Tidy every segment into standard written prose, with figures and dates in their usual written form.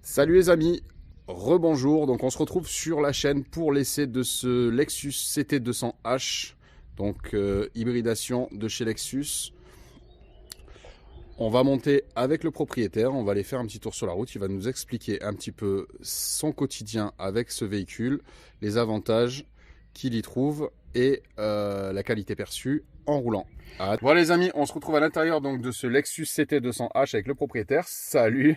Salut les amis, rebonjour. Donc on se retrouve sur la chaîne pour l'essai de ce Lexus CT200H, donc hybridation de chez Lexus. On va monter avec le propriétaire, on va aller faire un petit tour sur la route. Il va nous expliquer un petit peu son quotidien avec ce véhicule, les avantages qu'il y trouve et la qualité perçue en roulant. Voilà les amis, on se retrouve à l'intérieur donc de ce Lexus CT200H avec le propriétaire. Salut.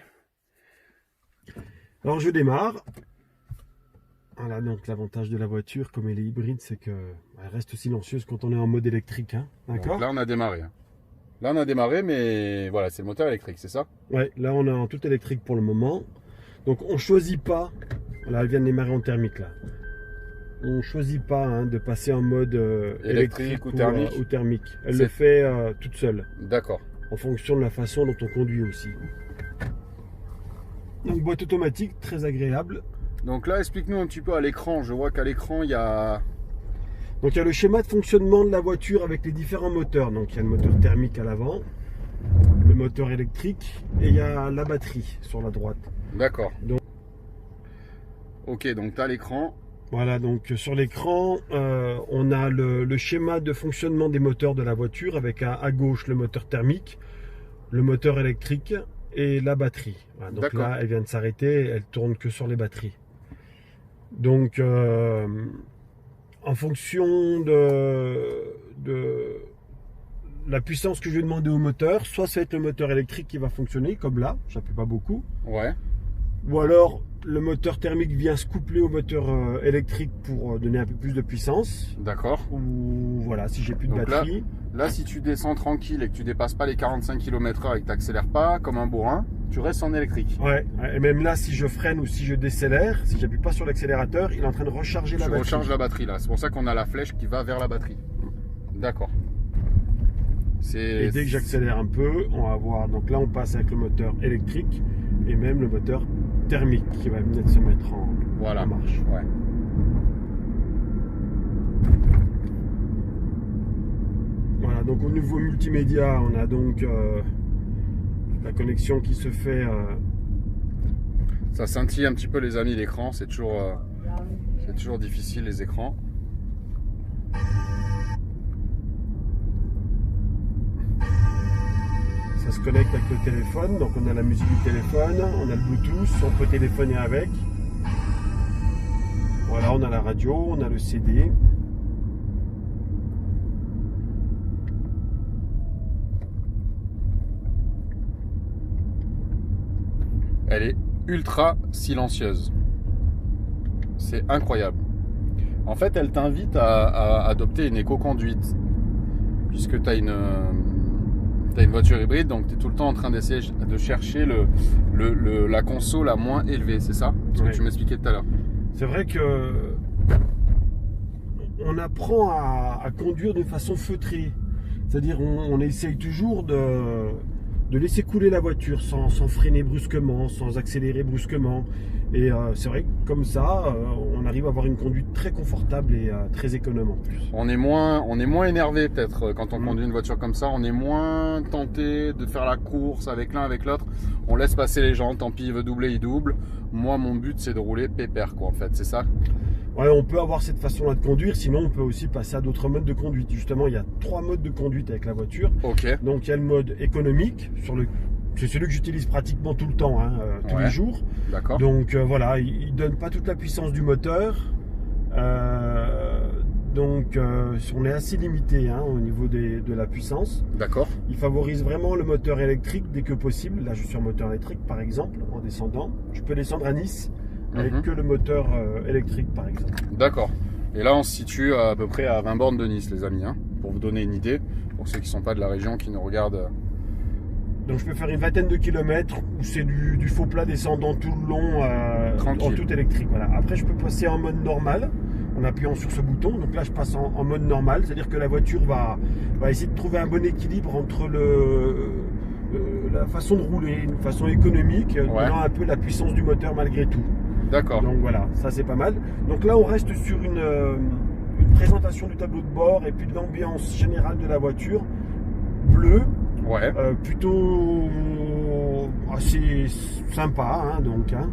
Alors je démarre. Voilà, donc l'avantage de la voiture, comme elle est hybride, c'est qu'elle reste silencieuse quand on est en mode électrique. Hein, d'accord ? Là on a démarré. Là on a démarré, mais voilà, c'est le moteur électrique, c'est ça ? Ouais, là on est en tout électrique pour le moment. Donc on choisit pas. Là, elle vient de démarrer en thermique là. On choisit pas de passer en mode électrique ou thermique. ou thermique. Elle le fait toute seule. D'accord. En fonction de la façon dont on conduit aussi. Donc boîte automatique, très agréable. Donc là, explique-nous un petit peu à l'écran. Je vois qu'à l'écran, il y a... Donc il y a le schéma de fonctionnement de la voiture avec les différents moteurs. Donc il y a le moteur thermique à l'avant, le moteur électrique et il y a la batterie sur la droite. D'accord. Donc... Ok, donc tu as l'écran. Voilà, donc sur l'écran, on a le schéma de fonctionnement des moteurs de la voiture avec à gauche le moteur thermique, le moteur électrique et la batterie. Voilà, donc là, elle vient de s'arrêter, elle tourne que sur les batteries. Donc, en fonction de la puissance que je vais demander au moteur, soit ça va être le moteur électrique qui va fonctionner, comme là, j'appuie pas beaucoup. Ouais. Ou alors, le moteur thermique vient se coupler au moteur électrique pour donner un peu plus de puissance. D'accord. Ou voilà, si j'ai plus de batterie. Là, si tu descends tranquille et que tu dépasses pas les 45 km/h et que tu n'accélères pas comme un bourrin, tu restes en électrique. Ouais, et même là, si je freine ou si je décélère, si j'appuie pas sur l'accélérateur, il est en train de recharger la batterie. Tu recharges la batterie là, c'est pour ça qu'on a la flèche qui va vers la batterie. D'accord. Et dès que j'accélère un peu, on va voir, donc là on passe avec le moteur électrique et même le moteur thermique qui va venir de se mettre en marche. Ouais. Voilà, donc au niveau multimédia, on a donc la connexion qui se fait. Ça scintille un petit peu les amis l'écran, c'est toujours difficile les écrans. Ça se connecte avec le téléphone, donc on a la musique du téléphone, on a le Bluetooth, on peut téléphoner avec. Voilà, on a la radio, on a le CD. Elle est ultra silencieuse. C'est incroyable. En fait, elle t'invite à adopter une éco-conduite. Puisque tu as une voiture hybride, donc tu es tout le temps en train d'essayer de chercher la conso la moins élevée, c'est ça? Ce que tu m'expliquais tout à l'heure. C'est vrai que on apprend à conduire de façon feutrée. C'est-à-dire on essaye toujours de laisser couler la voiture sans freiner brusquement, sans accélérer brusquement. Et c'est vrai que comme ça, on arrive à avoir une conduite très confortable et très économe en plus. On est moins énervé peut-être quand on conduit une voiture comme ça. On est moins tenté de faire la course avec l'un, avec l'autre. On laisse passer les gens, tant pis, il veut doubler, il double. Moi, mon but, c'est de rouler pépère, quoi, en fait, c'est ça? Ouais, on peut avoir cette façon-là de conduire, sinon on peut aussi passer à d'autres modes de conduite. Justement, il y a 3 modes de conduite avec la voiture. Ok. Donc il y a le mode économique, c'est celui que j'utilise pratiquement tout le temps, tous les jours. D'accord. Donc voilà, il ne donne pas toute la puissance du moteur. Donc on est assez limité au niveau de la puissance. D'accord. Il favorise vraiment le moteur électrique dès que possible. Là, je suis en moteur électrique, par exemple, en descendant. Je peux descendre à Nice avec que le moteur électrique, par exemple. D'accord. Et là, on se situe à peu près à 20 bornes de Nice, les amis, pour vous donner une idée, pour ceux qui ne sont pas de la région, qui nous regardent. Donc je peux faire une vingtaine de kilomètres où c'est du faux plat descendant tout le long en tout électrique. Voilà. Après, je peux passer en mode normal en appuyant sur ce bouton. Donc là, je passe en mode normal, c'est-à-dire que la voiture va essayer de trouver un bon équilibre entre la façon de rouler, une façon économique, donnant un peu la puissance du moteur malgré tout. D'accord. Donc voilà, ça c'est pas mal. Donc là, on reste sur une présentation du tableau de bord et puis de l'ambiance générale de la voiture. Bleu. Ouais. Plutôt assez sympa, hein, donc. Hein.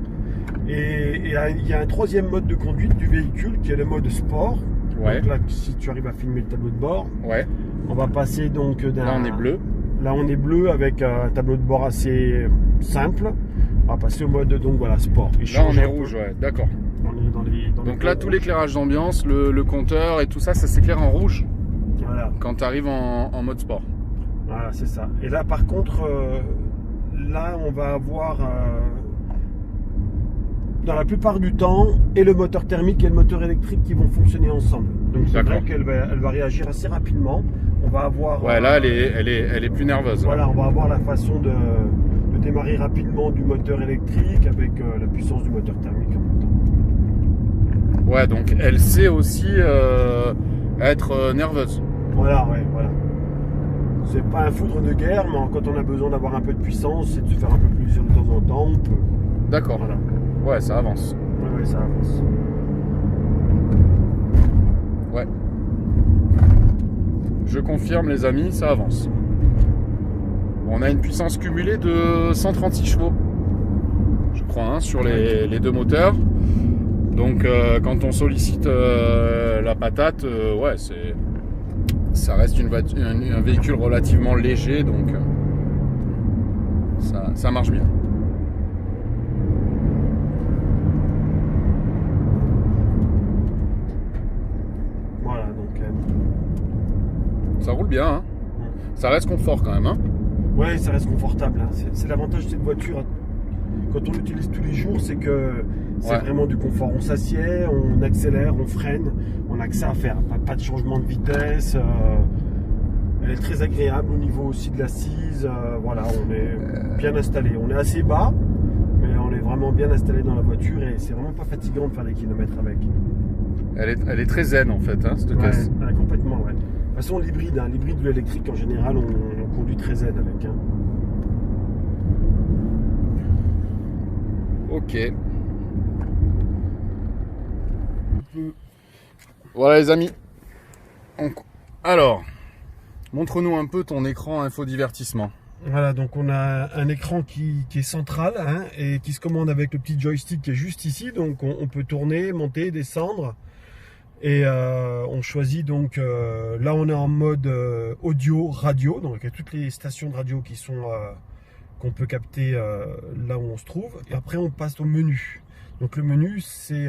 Et il y a un troisième mode de conduite du véhicule qui est le mode sport. Ouais. Donc là, si tu arrives à filmer le tableau de bord, Ouais. on va passer donc d'un... Là, on est bleu. Là, on est bleu avec un tableau de bord assez simple. On va passer au mode donc voilà sport. Là, on est rouge, ouais, d'accord. On est dans Donc là, tout l'éclairage d'ambiance, le compteur et tout ça, ça s'éclaire en rouge voilà. quand tu arrives en mode sport. Voilà, c'est ça. Et là, par contre, là, on va avoir dans la plupart du temps et le moteur thermique et le moteur électrique qui vont fonctionner ensemble. Donc c'est vrai qu'elle va réagir assez rapidement. On va avoir. Ouais, là, elle est plus nerveuse. Voilà, on va avoir la façon de démarrer rapidement du moteur électrique avec la puissance du moteur thermique en même temps. Ouais, donc elle sait aussi être nerveuse. Voilà, ouais, voilà. C'est pas un foudre de guerre, mais quand on a besoin d'avoir un peu de puissance et de se faire un peu plaisir de temps en temps, on peut. D'accord. Voilà. Ouais, ça avance. Ouais, ça avance. Ouais. Je confirme, les amis, ça avance. On a une puissance cumulée de 136 chevaux, je crois, hein, sur les deux moteurs. Donc, quand on sollicite la patate, ouais, ça reste un véhicule relativement léger, donc ça marche bien. Voilà, donc. Ça roule bien, hein. Ça reste confort quand même, hein. Ouais, ça reste confortable. Hein. C'est l'avantage de cette voiture. Quand on l'utilise tous les jours, c'est que c'est vraiment du confort. On s'assied, on accélère, on freine, on n'a que ça à faire. Pas de changement de vitesse. Elle est très agréable au niveau aussi de l'assise. Voilà, on est bien installé. On est assez bas, mais on est vraiment bien installé dans la voiture et c'est vraiment pas fatigant de faire des kilomètres avec. Elle est très zen en fait, hein, cette caisse. Complètement, ouais. De toute façon, l'hybride ou l'électrique en général, on conduit très zen avec. Hein. Ok. Voilà les amis. Alors, montre-nous un peu ton écran infodivertissement. Voilà, donc on a un écran qui est central hein, et qui se commande avec le petit joystick qui est juste ici. Donc on peut tourner, monter, descendre. Et on choisit donc, là on est en mode audio, radio. Donc il y a toutes les stations de radio qui sont qu'on peut capter là où on se trouve. Et après on passe au menu. Donc le menu c'est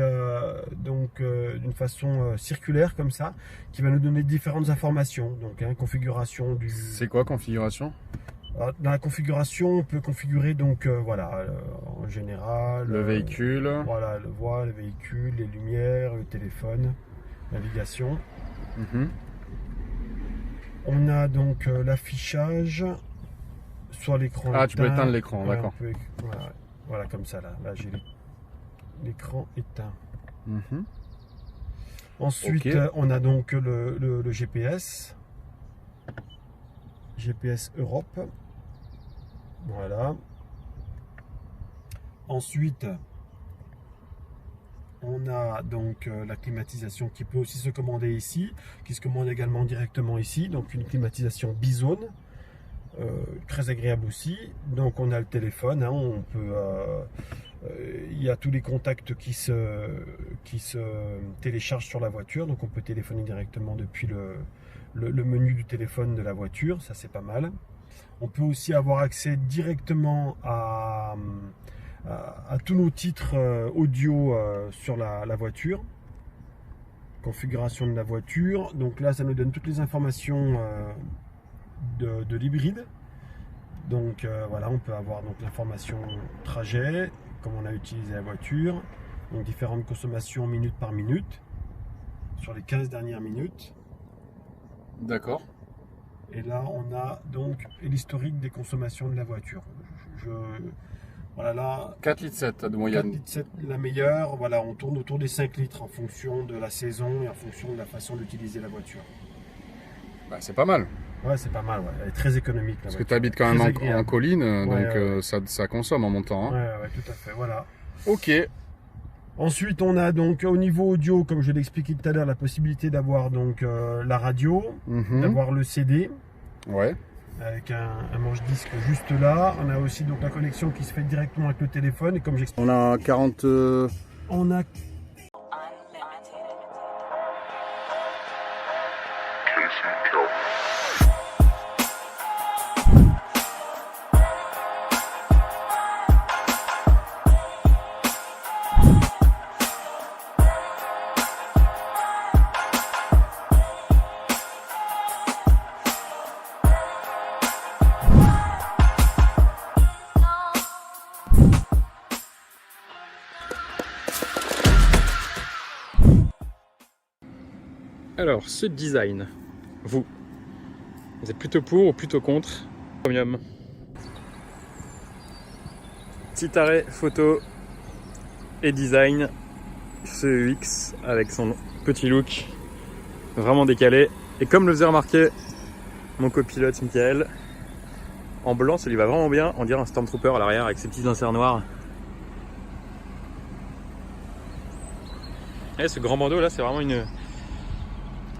d'une façon circulaire comme ça, qui va nous donner différentes informations. Donc configuration du... C'est quoi configuration ? Alors, dans la configuration, on peut configurer donc voilà en général le véhicule. Voilà, le voile, le véhicule, les lumières, le téléphone, navigation. On a donc l'affichage sur l'écran. Ah, tu peux éteindre l'écran, d'accord. Voilà, comme ça là j'ai l'écran éteint. Ensuite, on a donc le GPS. GPS Europe. Voilà. Ensuite, on a donc la climatisation qui peut aussi se commander ici, qui se commande également directement ici. Donc une climatisation bizone, très agréable aussi. Donc on a le téléphone, hein, on peut, il y a tous les contacts qui se téléchargent sur la voiture. Donc on peut téléphoner directement depuis le menu du téléphone de la voiture, ça c'est pas mal. On peut aussi avoir accès directement à tous nos titres audio sur la voiture. Configuration de la voiture, donc là ça nous donne toutes les informations de l'hybride. Donc voilà, on peut avoir donc l'information trajet, comment on a utilisé la voiture, donc différentes consommations minute par minute sur les 15 dernières minutes. D'accord. Et là, on a donc l'historique des consommations de la voiture. Voilà là. 4,7 litres de moyenne. 4,7 litres la meilleure. Voilà, on tourne autour des 5 litres en fonction de la saison et en fonction de la façon d'utiliser la voiture. Bah, c'est pas mal. Ouais, c'est pas mal. Ouais. Elle est très économique. Parce que tu habites quand même en colline, donc ça consomme en montant. Hein. Ouais, tout à fait. Voilà. Ok. Ensuite, on a donc au niveau audio, comme je l'ai expliqué tout à l'heure, la possibilité d'avoir donc la radio, d'avoir le CD. Ouais. avec un manche-disque juste là. On a aussi donc la connexion qui se fait directement avec le téléphone. Et comme j'explique, On a 40... on a Alors, ce design, vous êtes plutôt pour ou plutôt contre Premium? Petit arrêt photo et design, ce X avec son petit look vraiment décalé. Et comme le faisait remarquer mon copilote Michael, en blanc ça lui va vraiment bien, on dirait un Stormtrooper à l'arrière avec ses petits inserts noirs. Et ce grand bandeau là, c'est vraiment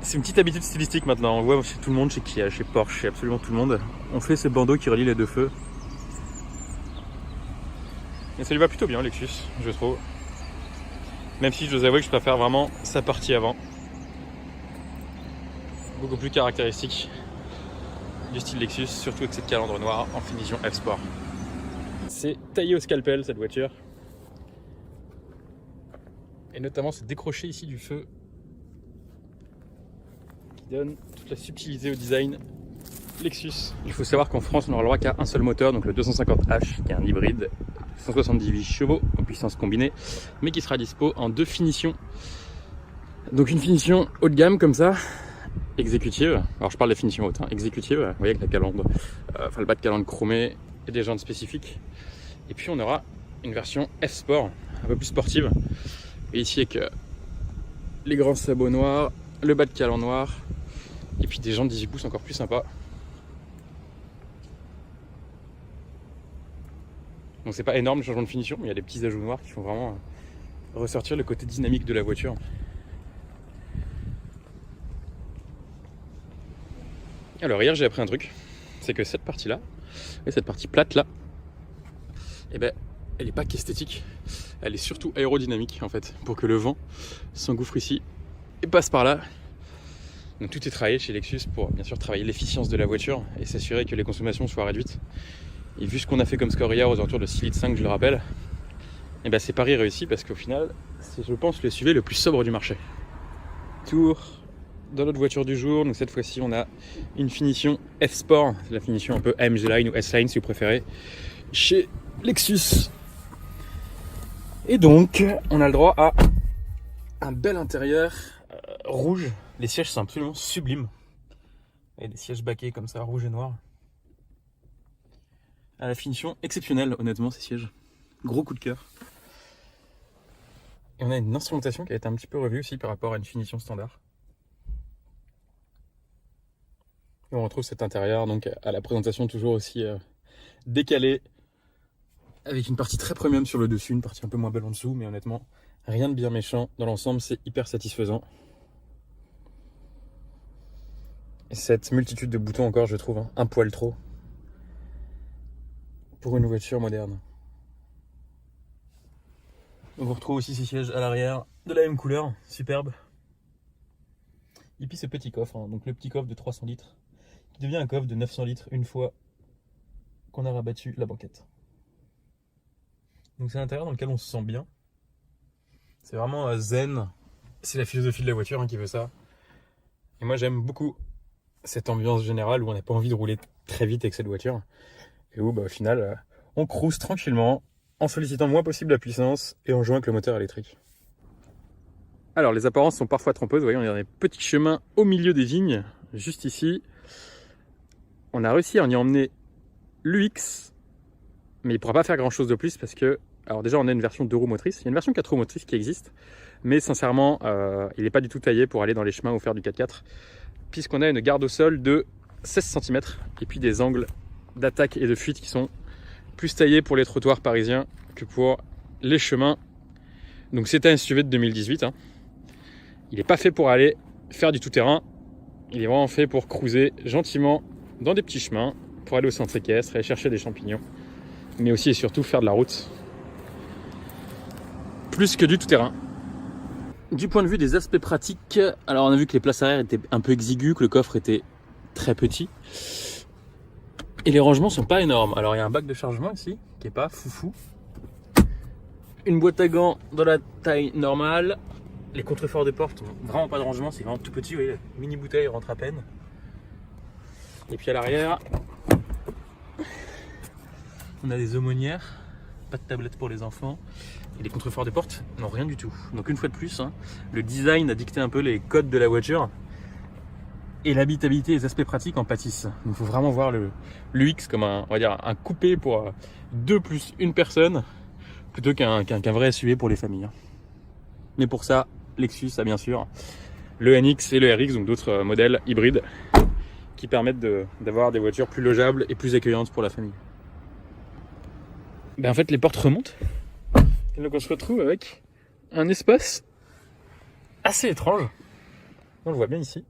c'est une petite habitude stylistique maintenant. On le voit chez tout le monde, chez Kia, chez Porsche, chez absolument tout le monde. On fait ce bandeau qui relie les deux feux. Et ça lui va plutôt bien, Lexus, je trouve. Même si je dois avouer que je préfère vraiment sa partie avant. Beaucoup plus caractéristique du style Lexus, surtout avec cette calandre noire en finition F-Sport. C'est taillé au scalpel cette voiture. Et notamment ce décroché ici du feu qui donne toute la subtilité au design Lexus. Il faut savoir qu'en France on n'aura le droit qu'à un seul moteur, donc le 250H qui est un hybride 178 chevaux en puissance combinée, mais qui sera dispo en deux finitions. Donc une finition haut de gamme comme ça, exécutive. Alors je parle des finitions hautes, hein. Exécutive, vous voyez avec la calandre, le bas de calandre chromé et des jantes spécifiques. Et puis on aura une version F-Sport, un peu plus sportive. Et ici avec les grands sabots noirs, le bas de calandre noir, et puis des jantes 18 pouces encore plus sympas. Donc c'est pas énorme le changement de finition, mais il y a des petits ajouts noirs qui font vraiment ressortir le côté dynamique de la voiture. Alors hier j'ai appris un truc, c'est que cette partie là, et cette partie plate là, eh ben, elle n'est pas qu'esthétique, elle est surtout aérodynamique en fait, pour que le vent s'engouffre ici et passe par là. Donc tout est travaillé chez Lexus pour bien sûr travailler l'efficience de la voiture et s'assurer que les consommations soient réduites. Et vu ce qu'on a fait comme score hier aux alentours de 6,5 litres, je le rappelle, et ben c'est pari réussi parce qu'au final, c'est je pense le SUV le plus sobre du marché. Tour dans notre voiture du jour, donc cette fois-ci on a une finition F-Sport, la finition un peu AMG Line ou S-Line si vous préférez, chez Lexus. Et donc on a le droit à un bel intérieur rouge, les sièges sont absolument sublimes, et des sièges baquets comme ça, rouge et noir. À la finition exceptionnelle honnêtement ces sièges, gros coup de cœur. Et on a une instrumentation qui a été un petit peu revue aussi par rapport à une finition standard. Et on retrouve cet intérieur donc à la présentation toujours aussi décalée, avec une partie très premium sur le dessus, une partie un peu moins belle en dessous, mais honnêtement rien de bien méchant dans l'ensemble, c'est hyper satisfaisant. Et cette multitude de boutons encore je trouve un poil trop pour une voiture moderne. On retrouve aussi ces sièges à l'arrière de la même couleur, superbe. Et puis ce petit coffre, donc le petit coffre de 300 litres, qui devient un coffre de 900 litres une fois qu'on a rabattu la banquette. Donc c'est un intérieur dans lequel on se sent bien. C'est vraiment zen, c'est la philosophie de la voiture qui veut ça. Et moi j'aime beaucoup cette ambiance générale où on n'a pas envie de rouler très vite avec cette voiture. Et où au final on cruise tranquillement en sollicitant le moins possible la puissance et en jouant avec le moteur électrique. Alors les apparences sont parfois trompeuses, vous voyez on est dans des petits chemins au milieu des vignes, juste ici. On a réussi à en y emmener l'UX, mais il ne pourra pas faire grand chose de plus parce que, alors déjà on a une version 2 roues motrices, il y a une version 4 roues motrices qui existe, mais sincèrement il n'est pas du tout taillé pour aller dans les chemins ou faire du 4x4, puisqu'on a une garde au sol de 16 cm et puis des angles d'attaque et de fuite qui sont plus taillés pour les trottoirs parisiens que pour les chemins. Donc c'était un SUV de 2018, hein. Il n'est pas fait pour aller faire du tout-terrain, il est vraiment fait pour cruiser gentiment dans des petits chemins pour aller au centre équestre, aller chercher des champignons, mais aussi et surtout faire de la route. Plus que du tout-terrain. Du point de vue des aspects pratiques, alors on a vu que les places arrière étaient un peu exiguës, que le coffre était très petit. Et les rangements sont pas énormes. Alors il y a un bac de chargement ici, qui est pas foufou. Une boîte à gants dans la taille normale. Les contreforts des portes n'ont vraiment pas de rangement, c'est vraiment tout petit, vous voyez, la mini bouteille rentre à peine. Et puis à l'arrière, on a des aumônières, pas de tablette pour les enfants. Et les contreforts des portes n'ont rien du tout. Donc une fois de plus, le design a dicté un peu les codes de la voiture. Et l'habitabilité et les aspects pratiques en pâtissent. Donc il faut vraiment voir le UX comme on va dire, un coupé pour 2 plus 1 personne, plutôt qu'un vrai SUV pour les familles. Mais pour ça, Lexus a bien sûr le NX et le RX, donc d'autres modèles hybrides, qui permettent d'avoir des voitures plus logeables et plus accueillantes pour la famille. Ben en fait, les portes remontent. Et donc on se retrouve avec un espace assez étrange. On le voit bien ici.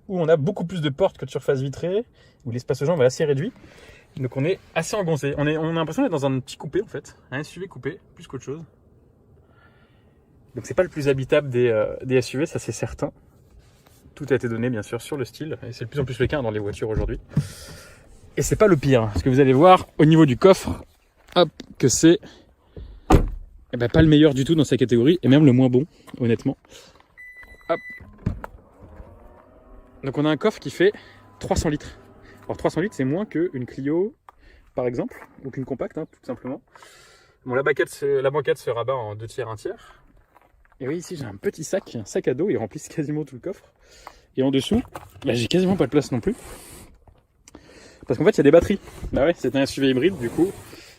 Où on a beaucoup plus de portes que de surface vitrée, où l'espace aux jambes est assez réduit. Donc on est assez engoncé. On a l'impression d'être dans un petit coupé en fait, un SUV coupé, plus qu'autre chose. Donc c'est pas le plus habitable des SUV, ça c'est certain. Tout a été donné bien sûr sur le style, et c'est de plus en plus le cas dans les voitures aujourd'hui. Et c'est pas le pire, parce que vous allez voir au niveau du coffre, hop, que c'est pas le meilleur du tout dans sa catégorie, et même le moins bon, honnêtement. Hop. Donc on a un coffre qui fait 300 litres. Alors 300 litres c'est moins qu'une Clio par exemple, ou qu'une compacte tout simplement. Bon, la banquette se rabat en 2 tiers, 1 tiers. Et oui, ici j'ai un petit sac, à dos, il remplisse quasiment tout le coffre. Et en dessous, j'ai quasiment pas de place non plus. Parce qu'en fait il y a des batteries. Bah ouais, c'est un SUV hybride, du coup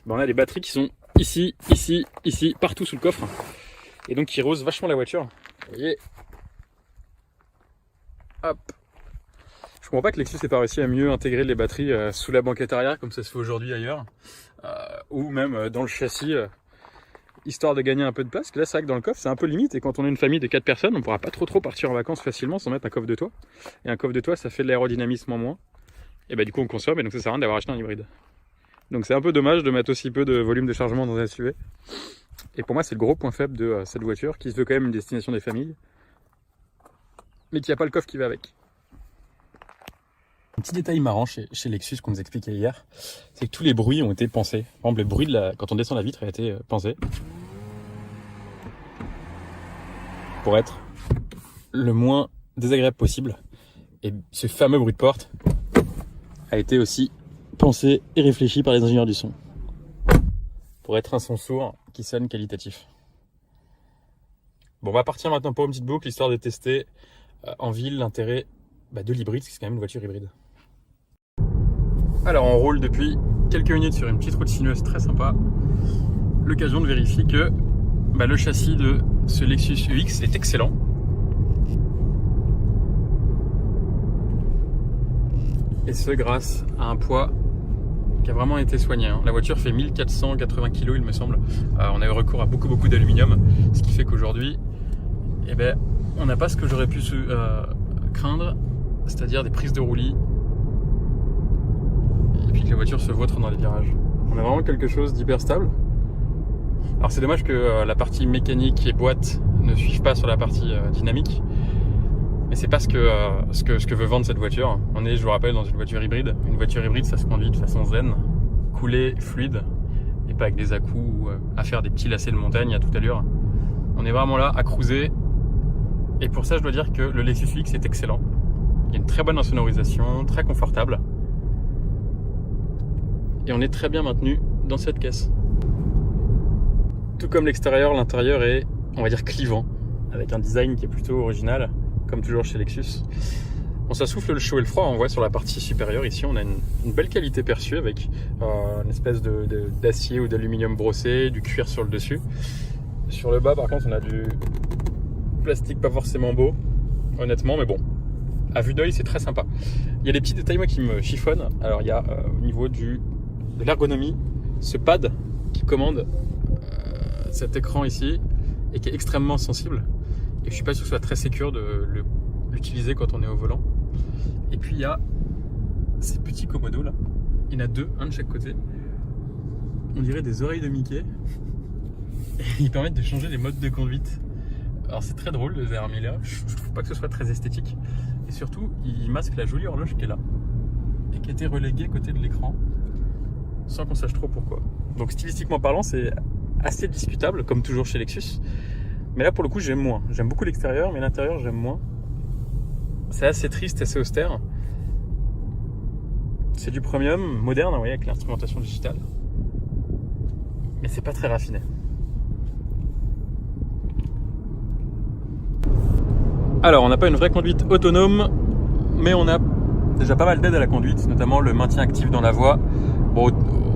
on a des batteries qui sont ici, ici, ici, partout sous le coffre. Et donc qui rehaussent vachement la voiture. Vous voyez. Hop. Je comprends pas que Lexus n'ait pas réussi à mieux intégrer les batteries sous la banquette arrière comme ça se fait aujourd'hui ailleurs, ou même dans le châssis, histoire de gagner un peu de place. Là c'est vrai que dans le coffre c'est un peu limite, et quand on est une famille de 4 personnes on pourra pas trop partir en vacances facilement sans mettre un coffre de toit. Et un coffre de toit ça fait de l'aérodynamisme en moins, et du coup on consomme, et donc ça sert à rien d'avoir acheté un hybride. Donc c'est un peu dommage de mettre aussi peu de volume de chargement dans un SUV. Et pour moi c'est le gros point faible de cette voiture, qui se veut quand même une destination des familles, mais qui n'a pas le coffre qui va avec. Un petit détail marrant chez Lexus qu'on nous expliquait hier, c'est que tous les bruits ont été pensés. Par exemple, le bruit quand on descend la vitre a été pensé pour être le moins désagréable possible. Et ce fameux bruit de porte a été aussi pensé et réfléchi par les ingénieurs du son pour être un son sourd qui sonne qualitatif. Bon, on va partir maintenant pour une petite boucle, histoire de tester en ville l'intérêt de l'hybride, parce que c'est quand même une voiture hybride. Alors on roule depuis quelques minutes sur une petite route sinueuse très sympa. L'occasion de vérifier que le châssis de ce Lexus UX est excellent. Et ce grâce à un poids qui a vraiment été soigné. La voiture fait 1480 kg il me semble. On a eu recours à beaucoup d'aluminium, ce qui fait qu'aujourd'hui on n'a pas ce que j'aurais pu craindre, c'est-à-dire des prises de roulis et puis que la voiture se vautre dans les virages. On a vraiment quelque chose d'hyper stable. Alors c'est dommage que la partie mécanique et boîte ne suivent pas sur la partie dynamique, mais c'est pas ce que veut vendre cette voiture. On est, je vous rappelle, dans une voiture hybride. Une voiture hybride, ça se conduit de façon zen, coulée, fluide, et pas avec des à-coups ou à faire des petits lacets de montagne à toute allure. On est vraiment là à cruiser, et pour ça je dois dire que le Lexus UX est excellent. Il y a une très bonne insonorisation, très confortable, et on est très bien maintenu dans cette caisse. Tout comme l'extérieur, l'intérieur est, on va dire, clivant, avec un design qui est plutôt original, comme toujours chez Lexus. Bon, ça souffle le chaud et le froid, on voit sur la partie supérieure ici, on a une belle qualité perçue avec une espèce d'acier ou d'aluminium brossé, du cuir sur le dessus. Sur le bas par contre on a du plastique pas forcément beau, honnêtement, mais bon, à vue d'œil c'est très sympa. Il y a des petits détails moi qui me chiffonnent. Alors il y a au niveau de l'ergonomie, ce pad qui commande cet écran ici et qui est extrêmement sensible, et je suis pas sûr que ce soit très sécure de l'utiliser quand on est au volant. Et puis il y a ces petits commodos là. Il y en a deux, un de chaque côté. On dirait des oreilles de Mickey. Et ils permettent de changer les modes de conduite. Alors c'est très drôle le ZR1000, je trouve pas que ce soit très esthétique. Et surtout, il masque la jolie horloge qui est là. Et qui a été reléguée côté de l'écran. Sans qu'on sache trop pourquoi. Donc stylistiquement parlant, c'est assez discutable, comme toujours chez Lexus. Mais là pour le coup j'aime moins. J'aime beaucoup l'extérieur, mais l'intérieur j'aime moins. C'est assez triste, assez austère. C'est du premium, moderne, vous voyez, avec l'instrumentation digitale. Mais c'est pas très raffiné. Alors on n'a pas une vraie conduite autonome, mais on a déjà pas mal d'aide à la conduite, notamment le maintien actif dans la voie. Bon,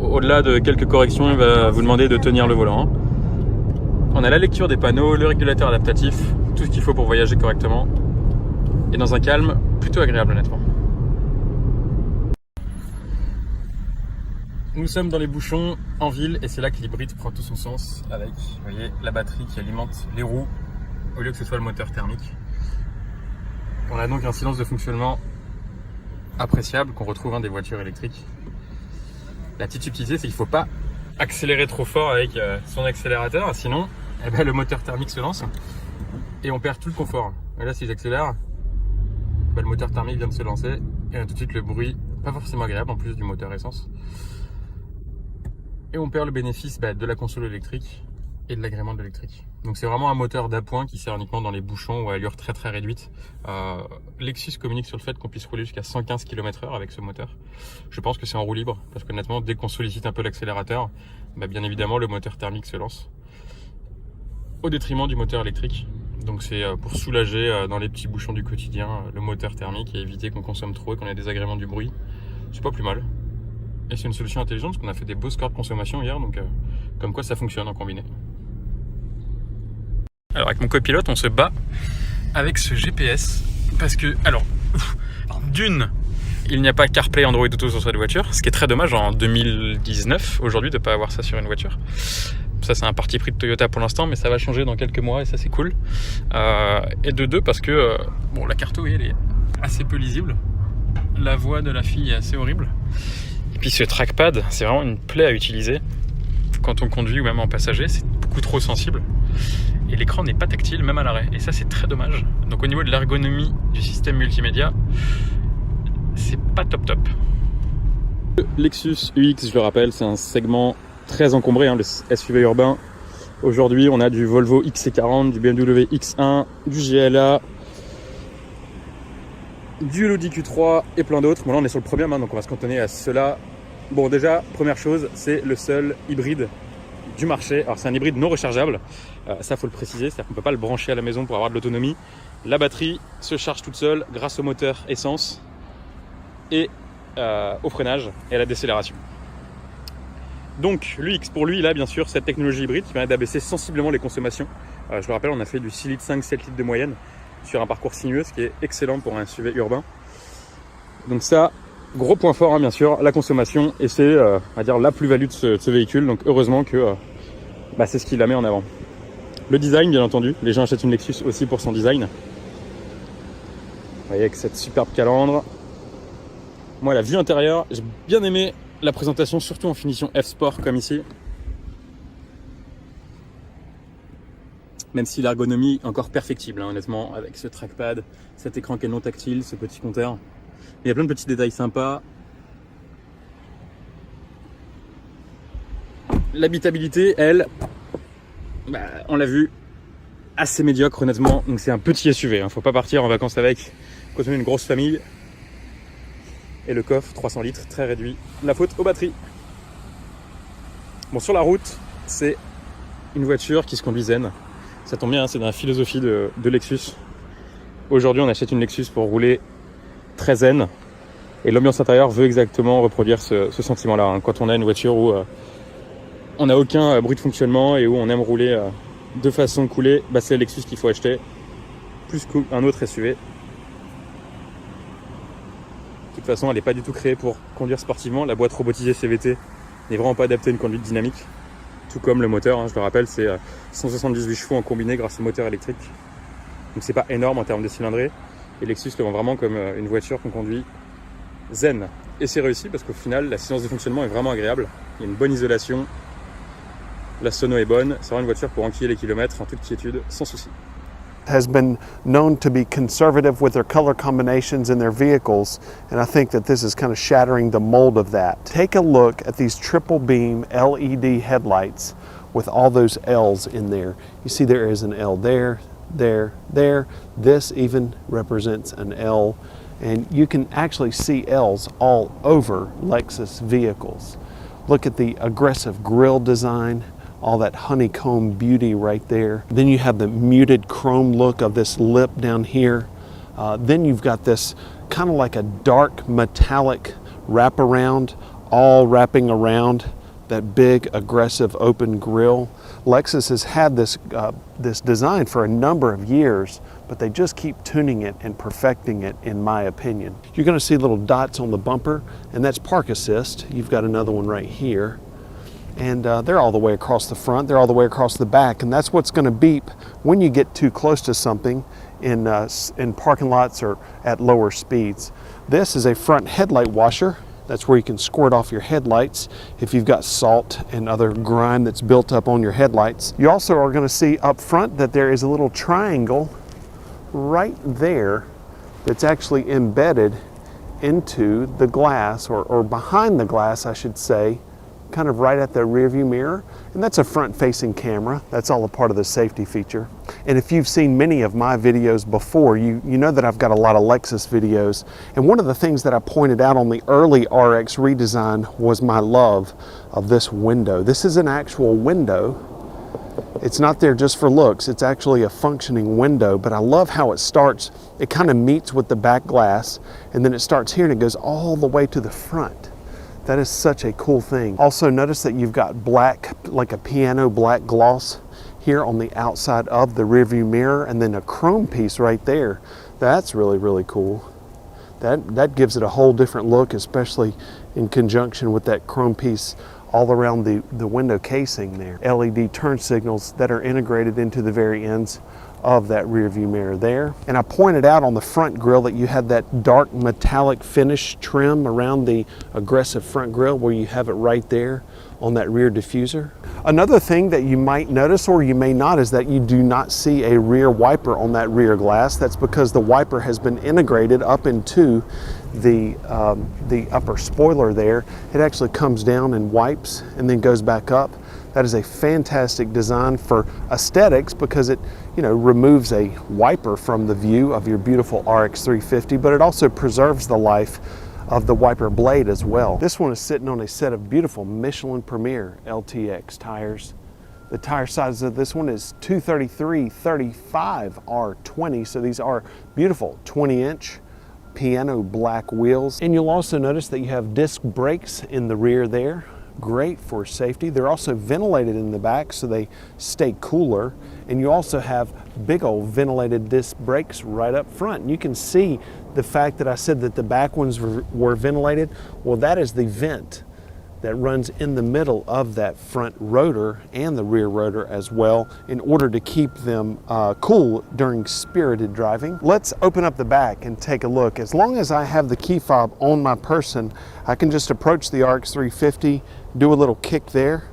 au-delà de quelques corrections, il va vous demander de tenir le volant. On a la lecture des panneaux, le régulateur adaptatif, tout ce qu'il faut pour voyager correctement. Et dans un calme plutôt agréable honnêtement. Nous sommes dans les bouchons en ville et c'est là que l'hybride prend tout son sens avec, vous voyez, la batterie qui alimente les roues au lieu que ce soit le moteur thermique. On a donc un silence de fonctionnement appréciable qu'on retrouve dans des voitures électriques. La petite subtilité, c'est qu'il ne faut pas accélérer trop fort avec son accélérateur, sinon eh ben, le moteur thermique se lance et on perd tout le confort. Et là, si j'accélère, ben, le moteur thermique vient de se lancer et on a tout de suite le bruit, pas forcément agréable en plus du moteur essence. Et on perd le bénéfice de la console électrique et de l'agrément de l'électrique. Donc c'est vraiment un moteur d'appoint qui sert uniquement dans les bouchons ou à allure très très réduite. Lexus communique sur le fait qu'on puisse rouler jusqu'à 115 km/h avec ce moteur. Je pense que c'est en roue libre, parce qu'honnêtement, dès qu'on sollicite un peu l'accélérateur, bien évidemment le moteur thermique se lance. Au détriment du moteur électrique. Donc c'est pour soulager dans les petits bouchons du quotidien le moteur thermique et éviter qu'on consomme trop et qu'on ait des désagréments du bruit. C'est pas plus mal. Et c'est une solution intelligente parce qu'on a fait des beaux scores de consommation hier, donc comme quoi ça fonctionne en combiné. Alors avec mon copilote, on se bat avec ce GPS parce que, alors, d'une, il n'y a pas CarPlay, Android Auto sur cette voiture, ce qui est très dommage en 2019, aujourd'hui, de ne pas avoir ça sur une voiture. Ça, c'est un parti pris de Toyota pour l'instant, mais ça va changer dans quelques mois et ça, c'est cool. Et de deux, parce que bon, la carte, elle est assez peu lisible. La voix de la fille est assez horrible. Et puis ce trackpad, c'est vraiment une plaie à utiliser. Quand on conduit ou même en passager, c'est beaucoup trop sensible. Et l'écran n'est pas tactile, même à l'arrêt. Et ça, c'est très dommage. Donc au niveau de l'ergonomie du système multimédia, c'est pas top top. Le Lexus UX, je le rappelle, c'est un segment très encombré, le SUV urbain. Aujourd'hui, on a du Volvo XC40, du BMW X1, du GLA, du Audi Q3 et plein d'autres. Bon, là, on est sur le premier, donc on va se cantonner à cela. Bon, déjà, première chose, c'est le seul hybride du marché. Alors, c'est un hybride non rechargeable. Ça, faut le préciser, c'est-à-dire qu'on ne peut pas le brancher à la maison pour avoir de l'autonomie. La batterie se charge toute seule grâce au moteur essence et au freinage et à la décélération. Donc, l'UX, pour lui, il a bien sûr cette technologie hybride qui permet d'abaisser sensiblement les consommations. Je le rappelle, on a fait du 6 litres 5, 7 litres de moyenne sur un parcours sinueux, ce qui est excellent pour un SUV urbain. Donc ça, gros point fort, bien sûr, la consommation, et c'est la plus-value de ce véhicule. Donc heureusement que c'est ce qui la met en avant. Le design, bien entendu, les gens achètent une Lexus aussi pour son design. Vous voyez, avec cette superbe calandre. Moi, la vue intérieure, j'ai bien aimé la présentation, surtout en finition F-Sport comme ici. Même si l'ergonomie est encore perfectible, honnêtement, avec ce trackpad, cet écran qui est non tactile, ce petit compteur. Il y a plein de petits détails sympas. L'habitabilité, elle, on l'a vu, assez médiocre, honnêtement. Donc c'est un petit SUV, faut pas partir en vacances avec quand on est une grosse famille. Et le coffre, 300 litres, très réduit. La faute aux batteries. Bon, sur la route, c'est une voiture qui se conduit zen. Ça tombe bien, c'est dans la philosophie de Lexus. Aujourd'hui, on achète une Lexus pour rouler très zen. Et l'ambiance intérieure veut exactement reproduire ce sentiment-là. Quand on a une voiture où on n'a aucun bruit de fonctionnement et où on aime rouler de façon coolée, c'est la Lexus qu'il faut acheter, plus qu'un autre SUV. De toute façon, elle n'est pas du tout créée pour conduire sportivement. La boîte robotisée CVT n'est vraiment pas adaptée à une conduite dynamique. Tout comme le moteur, je le rappelle, c'est 178 chevaux en combiné grâce au moteur électrique. Donc c'est pas énorme en termes de cylindrée. Et Lexus le vend vraiment comme une voiture qu'on conduit zen. et c'est réussi parce qu'au final, la séance de fonctionnement est vraiment agréable. Il y a une bonne isolation, la sono est bonne, c'est vraiment une voiture pour enquiller les kilomètres en toute quiétude, sans souci. Has been known to be conservative with their color combinations in their vehicles, and I think that this is kind of shattering the mold of that. Take a look at these triple beam LED headlights with all those L's in there. You see there is an L there, there, there. This even represents an L, and you can actually see L's all over Lexus vehicles. Look at the aggressive grille design, all that honeycomb beauty right there. Then you have the muted chrome look of this lip down here. Then you've got this kind of like a dark metallic wraparound, all wrapping around that big aggressive open grille. Lexus has had this, this design for a number of years, but they just keep tuning it and perfecting it, in my opinion. You're gonna see little dots on the bumper, and that's park assist. You've got another one right here. And they're all the way across the front, they're all the way across the back, and that's what's going to beep when you get too close to something in parking lots or at lower speeds. This is a front headlight washer. That's where you can squirt off your headlights if you've got salt and other grime that's built up on your headlights. You also are going to see up front that there is a little triangle right there that's actually embedded into the glass, or behind the glass, I should say, kind of right at the rear view mirror, and that's a front facing camera. That's all a part of the safety feature. And if you've seen many of my videos before, you know that I've got a lot of Lexus videos, and one of the things that I pointed out on the early RX redesign was my love of this window. This is an actual window. It's not there just for looks, it's actually a functioning window, but I love how it starts. It kind of meets with the back glass, and then it starts here and it goes all the way to the front. That is such a cool thing. Also notice that you've got black, like a piano black gloss here on the outside of the rearview mirror, and then a chrome piece right there. That's really, really cool. That gives it a whole different look, especially in conjunction with that chrome piece all around the window casing there. LED turn signals that are integrated into the very ends of that rear view mirror there. And I pointed out on the front grille that you had that dark metallic finish trim around the aggressive front grille, where you have it right there on that rear diffuser. Another thing that you might notice, or you may not, is that you do not see a rear wiper on that rear glass. That's because the wiper has been integrated up into the upper spoiler there. It actually comes down and wipes and then goes back up. That is a fantastic design for aesthetics, because it, you know, removes a wiper from the view of your beautiful RX 350, but it also preserves the life of the wiper blade as well. This one is sitting on a set of beautiful Michelin Premier LTX tires. The tire size of this one is 233/35 R20, so these are beautiful 20-inch piano black wheels. And you'll also notice that you have disc brakes in the rear there. Great for safety. They're also ventilated in the back, so they stay cooler. And you also have big old ventilated disc brakes right up front. And you can see the fact that I said that the back ones were ventilated. Well, that is the vent that runs in the middle of that front rotor and the rear rotor as well, in order to keep them cool during spirited driving. Let's open up the back and take a look. As long as I have the key fob on my person, I can just approach the RX 350, do a little kick there,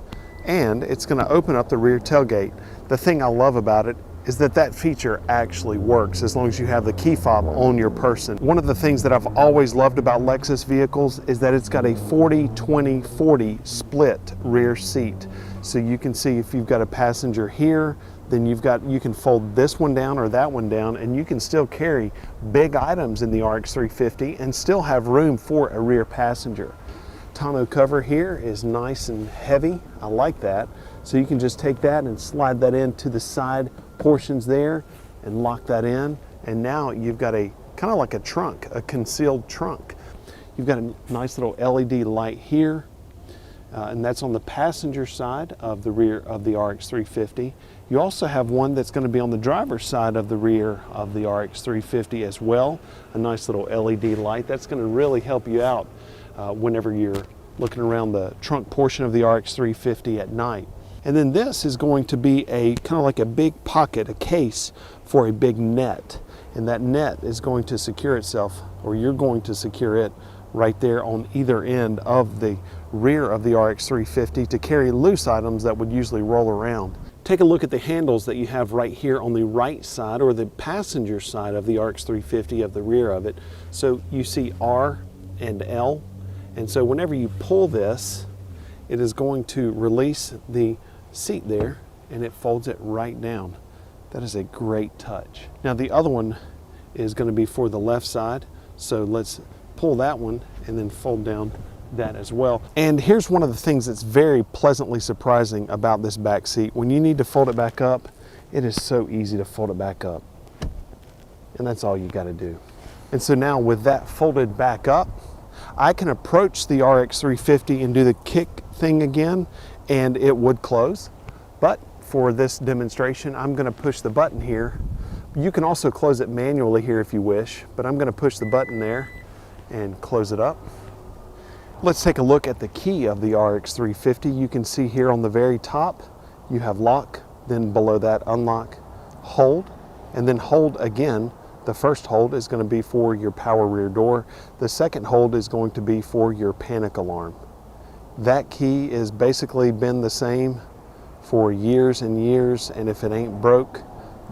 and it's going to open up the rear tailgate. The thing I love about it is that that feature actually works as long as you have the key fob on your person. One of the things that I've always loved about Lexus vehicles is that it's got a 40-20-40 split rear seat. So you can see if you've got a passenger here, then you can fold this one down or that one down, and you can still carry big items in the RX 350 and still have room for a rear passenger. Tonneau cover here is nice and heavy. I like that. So you can just take that and slide that into the side portions there and lock that in. And now you've got a kind of like a trunk, a concealed trunk. You've got a nice little LED light here, and that's on the passenger side of the rear of the RX 350. You also have one that's going to be on the driver's side of the rear of the RX 350 as well. A nice little LED light. That's going to really help you out whenever you're looking around the trunk portion of the RX 350 at night. And then this is going to be a kind of like a big pocket, a case for a big net. And that net is going to secure itself, or you're going to secure it right there on either end of the rear of the RX 350 to carry loose items that would usually roll around. Take a look at the handles that you have right here on the right side, or the passenger side of the RX 350 of the rear of it. So you see R and L, and so whenever you pull this, it is going to release the seat there and it folds it right down. That is a great touch. Now the other one is going to be for the left side, so let's pull that one and then fold down that as well. And here's one of the things that's very pleasantly surprising about this back seat. When you need to fold it back up, it is so easy to fold it back up. And that's all you got to do. And so now with that folded back up, I can approach the RX 350 and do the kick thing again, and it would close. But for this demonstration, I'm going to push the button here. You can also close it manually here if you wish, but I'm going to push the button there and close it up. Let's take a look at the key of the RX 350. You can see here on the very top, you have lock, then below that unlock, hold, and then hold again. The first hold is going to be for your power rear door. The second hold is going to be for your panic alarm. That key has basically been the same for years and years, and if it ain't broke,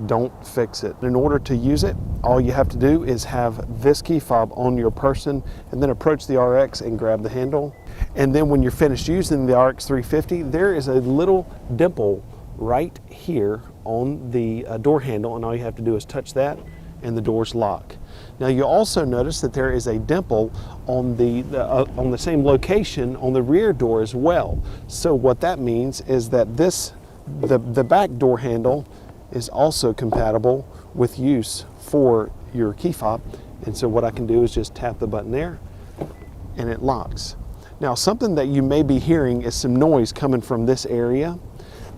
don't fix it. In order to use it, all you have to do is have this key fob on your person and then approach the RX and grab the handle. And then when you're finished using the RX 350, there is a little dimple right here on the door handle, and all you have to do is touch that and the doors lock. Now you also notice that there is a dimple on the same location on the rear door as well. So what that means is that the back door handle is also compatible with use for your key fob. And so what I can do is just tap the button there and it locks. Now something that you may be hearing is some noise coming from this area.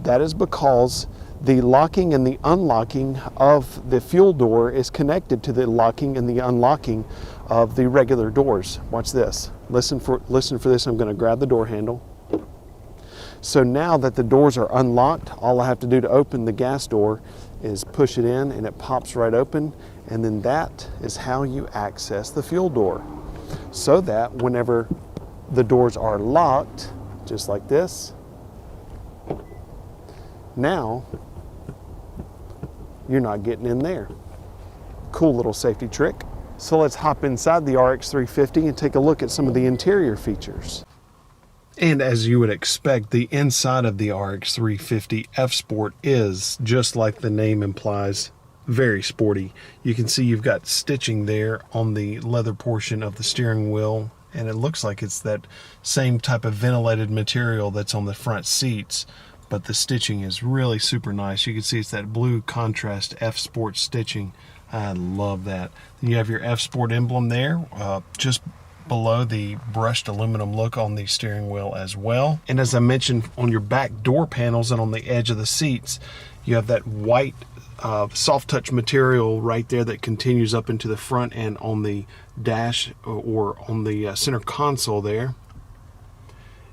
That is because the locking and the unlocking of the fuel door is connected to the locking and the unlocking of the regular doors. Watch this. Listen for this. I'm going to grab the door handle. So now that the doors are unlocked, all I have to do to open the gas door is push it in and it pops right open, and then that is how you access the fuel door. So that whenever the doors are locked, just like this, now you're not getting in there. Cool little safety trick. So let's hop inside the RX 350 and take a look at some of the interior features. And as you would expect, the inside of the RX 350 F Sport is, just like the name implies, very sporty. You can see you've got stitching there on the leather portion of the steering wheel, and it looks like it's that same type of ventilated material that's on the front seats, but the stitching is really super nice. You can see it's that blue contrast F Sport stitching. I love that. Then you have your F Sport emblem there, just below the brushed aluminum look on the steering wheel as well. And as I mentioned, on your back door panels and on the edge of the seats, you have that white soft touch material right there that continues up into the front and on the dash or on the center console there.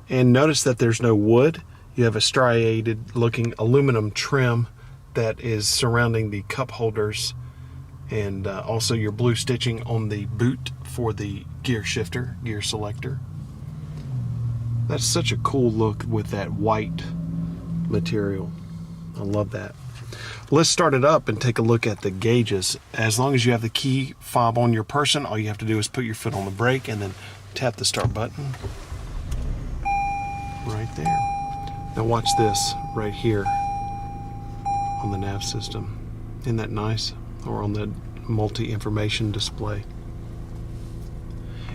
And notice that there's no wood. You have a striated looking aluminum trim that is surrounding the cup holders, and also your blue stitching on the boot for the gear shifter, gear selector. That's such a cool look with that white material. I love that. Let's start it up and take a look at the gauges. As long as you have the key fob on your person, all you have to do is put your foot on the brake and then tap the start button right there. Now watch this right here on the nav system. Isn't that nice? Or on the multi-information display.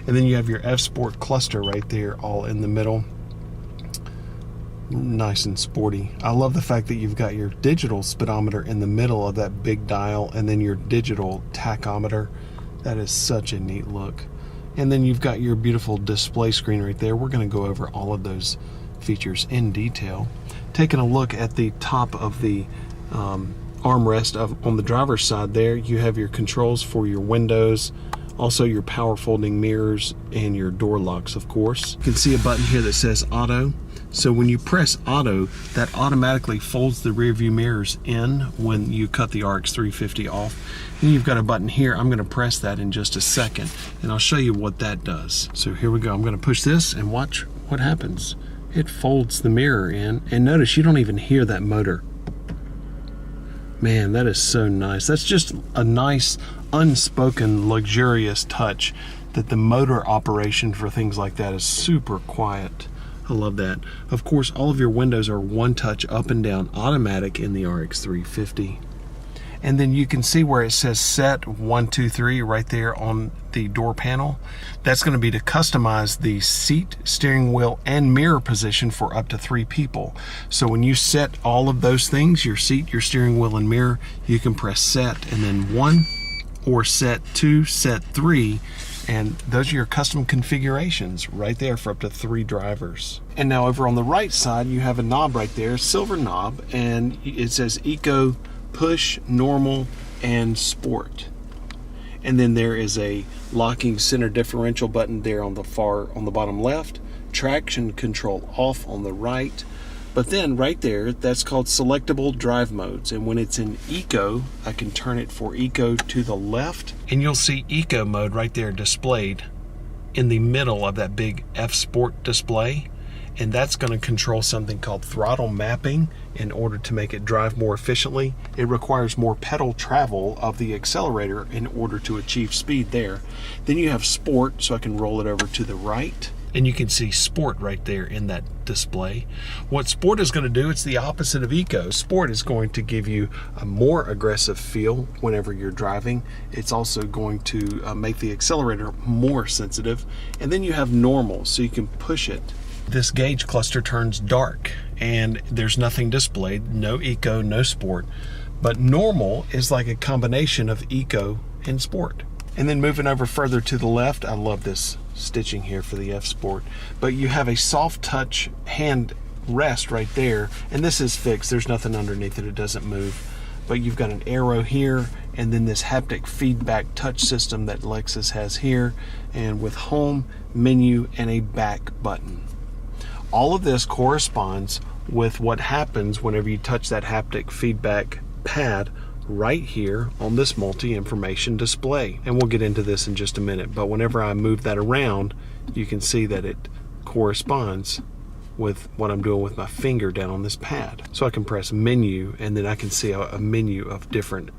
And then you have your F Sport cluster right there, all in the middle. Nice and sporty. I love the fact that you've got your digital speedometer in the middle of that big dial, and then your digital tachometer. That is such a neat look. And then you've got your beautiful display screen right there. We're going to go over all of those features in detail. Taking a look at the top of the armrest on the driver's side there, you have your controls for your windows, also your power folding mirrors, and your door locks, of course. You can see a button here that says auto. So when you press auto, that automatically folds the rear view mirrors in when you cut the RX 350 off. And you've got a button here. I'm going to press that in just a second, and I'll show you what that does. So here we go. I'm going to push this and watch what happens. It folds the mirror in, and notice you don't even hear that motor. Man, that is so nice. That's just a nice, unspoken, luxurious touch that the motor operation for things like that is super quiet. I love that. Of course, all of your windows are one touch up and down automatic in the RX 350. And then you can see where it says set 1, 2, 3 right there on the door panel. That's going to be to customize the seat, steering wheel, and mirror position for up to 3 people. So when you set all of those things, your seat, your steering wheel, and mirror, you can press set and then 1, or set 2, set 3, and those are your custom configurations right there for up to 3 drivers. And now over on the right side, you have a knob right there, silver knob, and it says Eco, Push, Normal, and Sport. And then there is a locking center differential button there on the bottom left, traction control off on the right. But then right there, that's called selectable drive modes. And when it's in Eco, I can turn it for Eco to the left. And you'll see Eco mode right there displayed in the middle of that big F Sport display. And that's going to control something called throttle mapping in order to make it drive more efficiently. It requires more pedal travel of the accelerator in order to achieve speed there. Then you have Sport, so I can roll it over to the right. And you can see Sport right there in that display. What Sport is going to do, it's the opposite of Eco. Sport is going to give you a more aggressive feel whenever you're driving. It's also going to make the accelerator more sensitive. And then you have Normal, so you can push it. This gauge cluster turns dark and there's nothing displayed, no Eco, no Sport. But Normal is like a combination of Eco and Sport. And then moving over further to the left, I love this stitching here for the F Sport, but you have a soft touch hand rest right there, and this is fixed. There's nothing underneath it, it doesn't move, but you've got an arrow here, and then this haptic feedback touch system that Lexus has here, and with home, menu, and a back button. All of this corresponds with what happens whenever you touch that haptic feedback pad right here on this multi-information display. And we'll get into this in just a minute, but whenever I move that around, you can see that it corresponds with what I'm doing with my finger down on this pad. So I can press menu, and then I can see a menu of different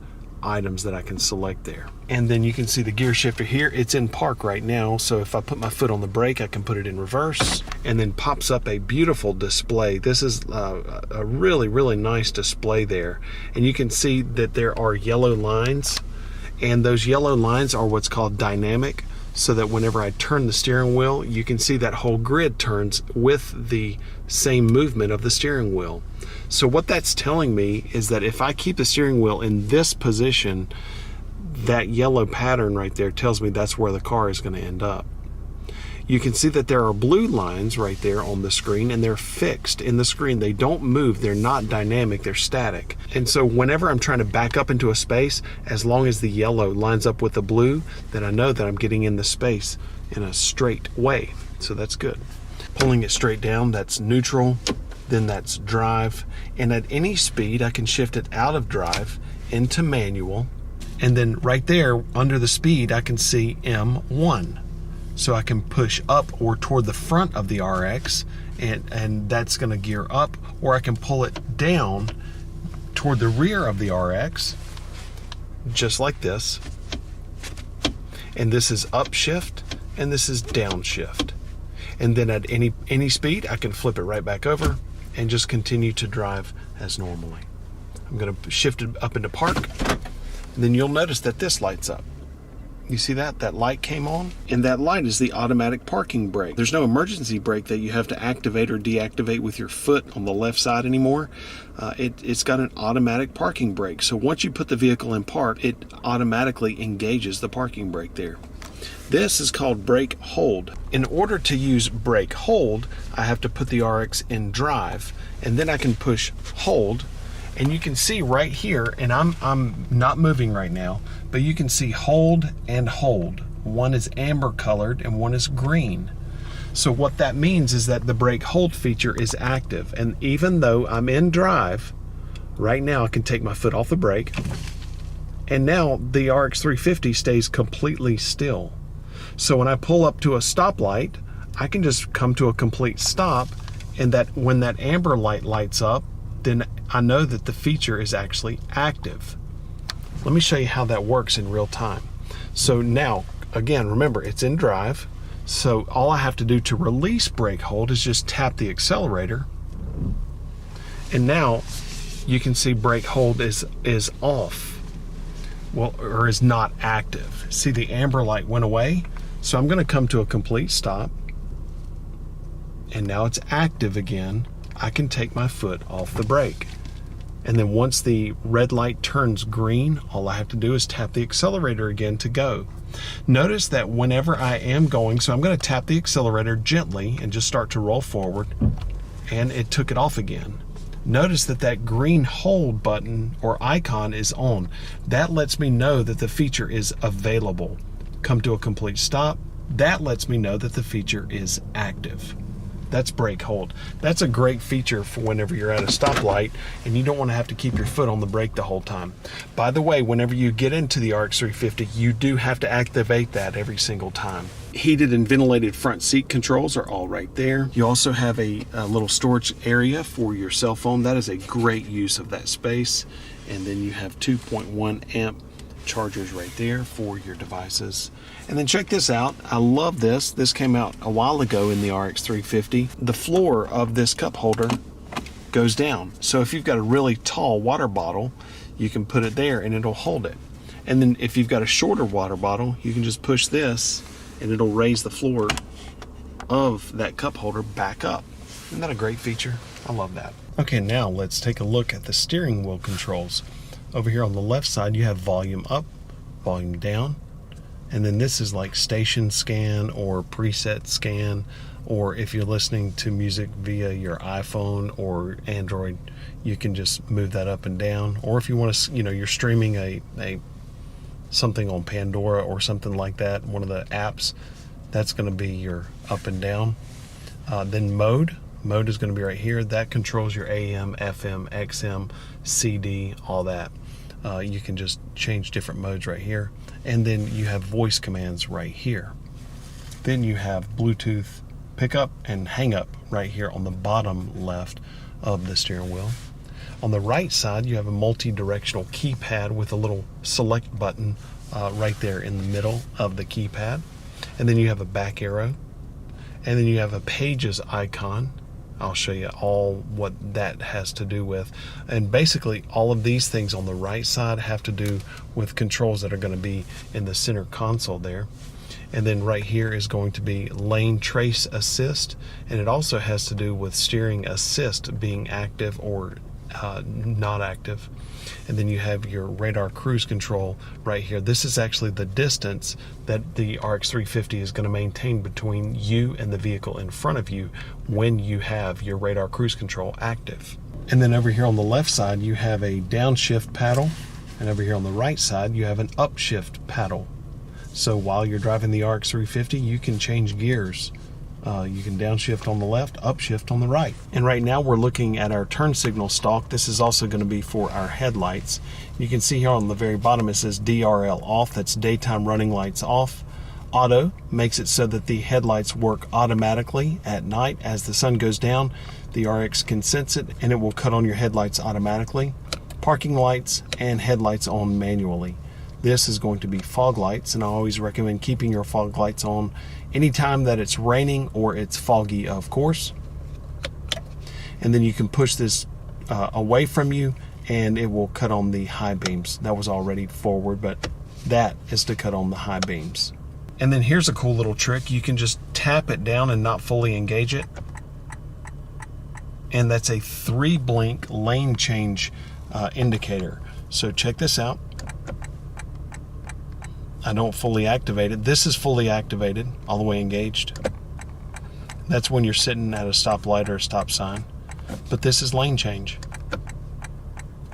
items that I can select there. And then you can see the gear shifter here. It's in park right now, so if I put my foot on the brake, I can put it in reverse, and then pops up a beautiful display. This is a really, really nice display there. And you can see that there are yellow lines, and those yellow lines are what's called dynamic, so that whenever I turn the steering wheel, you can see that whole grid turns with the same movement of the steering wheel. So what that's telling me is that if I keep the steering wheel in this position, that yellow pattern right there tells me that's where the car is going to end up. You can see that there are blue lines right there on the screen, and they're fixed in the screen. They don't move. They're not dynamic. They're static. And so whenever I'm trying to back up into a space, as long as the yellow lines up with the blue, then I know that I'm getting in the space in a straight way. So that's good. Pulling it straight down, that's neutral. Then that's drive. And at any speed, I can shift it out of drive into manual. And then right there under the speed, I can see M1. So I can push up or toward the front of the RX, and that's going to gear up, or I can pull it down toward the rear of the RX, just like this. And this is upshift, and this is downshift. And then at any speed, I can flip it right back over and just continue to drive as normally. I'm going to shift it up into park, and then you'll notice that this lights up. You see that? That light came on, and that light is the automatic parking brake. There's no emergency brake that you have to activate or deactivate with your foot on the left side anymore. It's got an automatic parking brake. So once you put the vehicle in park, it automatically engages the parking brake there. This is called brake hold. In order to use brake hold, I have to put the RX in drive, and then I can push hold. And you can see right here, and I'm not moving right now, but you can see hold and hold. One is amber colored and one is green. So what that means is that the brake hold feature is active. And even though I'm in drive, right now I can take my foot off the brake, and now the RX 350 stays completely still. So when I pull up to a stoplight, I can just come to a complete stop, and that when that amber light lights up, then I know that the feature is actually active. Let me show you how that works in real time. So now, again, remember, it's in drive. So all I have to do to release brake hold is just tap the accelerator. And now you can see brake hold is off. Well, or is not active. See, the amber light went away. So I'm going to come to a complete stop. And now it's active again. I can take my foot off the brake. And then once the red light turns green, all I have to do is tap the accelerator again to go. Notice that whenever I am going, so I'm going to tap the accelerator gently and just start to roll forward, and it took it off again. Notice that that green hold button or icon is on. That lets me know that the feature is available. Come to a complete stop. That lets me know that the feature is active. That's brake hold. That's a great feature for whenever you're at a stoplight and you don't want to have to keep your foot on the brake the whole time. By the way, whenever you get into the RX 350, you do have to activate that every single time. Heated and ventilated front seat controls are all right there. You also have a little storage area for your cell phone. That is a great use of that space. And then you have 2.1 amp chargers right there for your devices. And then check this out. I love this. This came out a while ago in the RX 350. The floor of this cup holder goes down. So if you've got a really tall water bottle, you can put it there and it'll hold it. And then if you've got a shorter water bottle, you can just push this and it'll raise the floor of that cup holder back up. Isn't that a great feature? I love that. Okay, now let's take a look at the steering wheel controls. Over here on the left side, you have volume up, volume down, and then this is like station scan or preset scan, or if you're listening to music via your iPhone or Android, you can just move that up and down. Or if you want to, you're streaming a something on Pandora or something like that, one of the apps, that's going to be your up and down. Then mode is going to be right here. That controls your AM, FM, XM, CD, all that. You can just change different modes right here. And then you have voice commands right here. Then you have Bluetooth pickup and hang up right here on the bottom left of the steering wheel. On the right side, you have a multi-directional keypad with a little select button right there in the middle of the keypad. And then you have a back arrow. And then you have a pages icon. I'll show you all what that has to do with. And basically all of these things on the right side have to do with controls that are going to be in the center console there. And then right here is going to be lane trace assist, and it also has to do with steering assist being active or not active. And then you have your radar cruise control right here. This is actually the distance that the RX 350 is going to maintain between you and the vehicle in front of you when you have your radar cruise control active. And then over here on the left side, you have a downshift paddle, and over here on the right side, you have an upshift paddle. So while you're driving the RX 350, you can change gears. You can downshift on the left, upshift on the right. And right now we're looking at our turn signal stalk. This is also going to be for our headlights. You can see here on the very bottom it says DRL off. That's daytime running lights off. Auto makes it so that the headlights work automatically at night. As the sun goes down, the RX can sense it and it will cut on your headlights automatically. Parking lights and headlights on manually. This is going to be fog lights, and I always recommend keeping your fog lights on anytime that it's raining or it's foggy, of course. And then you can push this away from you and it will cut on the high beams. That was already forward, but that is to cut on the high beams. And then here's a cool little trick. You can just tap it down and not fully engage it. And that's a 3-blink lane change indicator. So check this out. I don't fully activate it. This is fully activated, all the way engaged. That's when you're sitting at a stoplight or a stop sign. But this is lane change.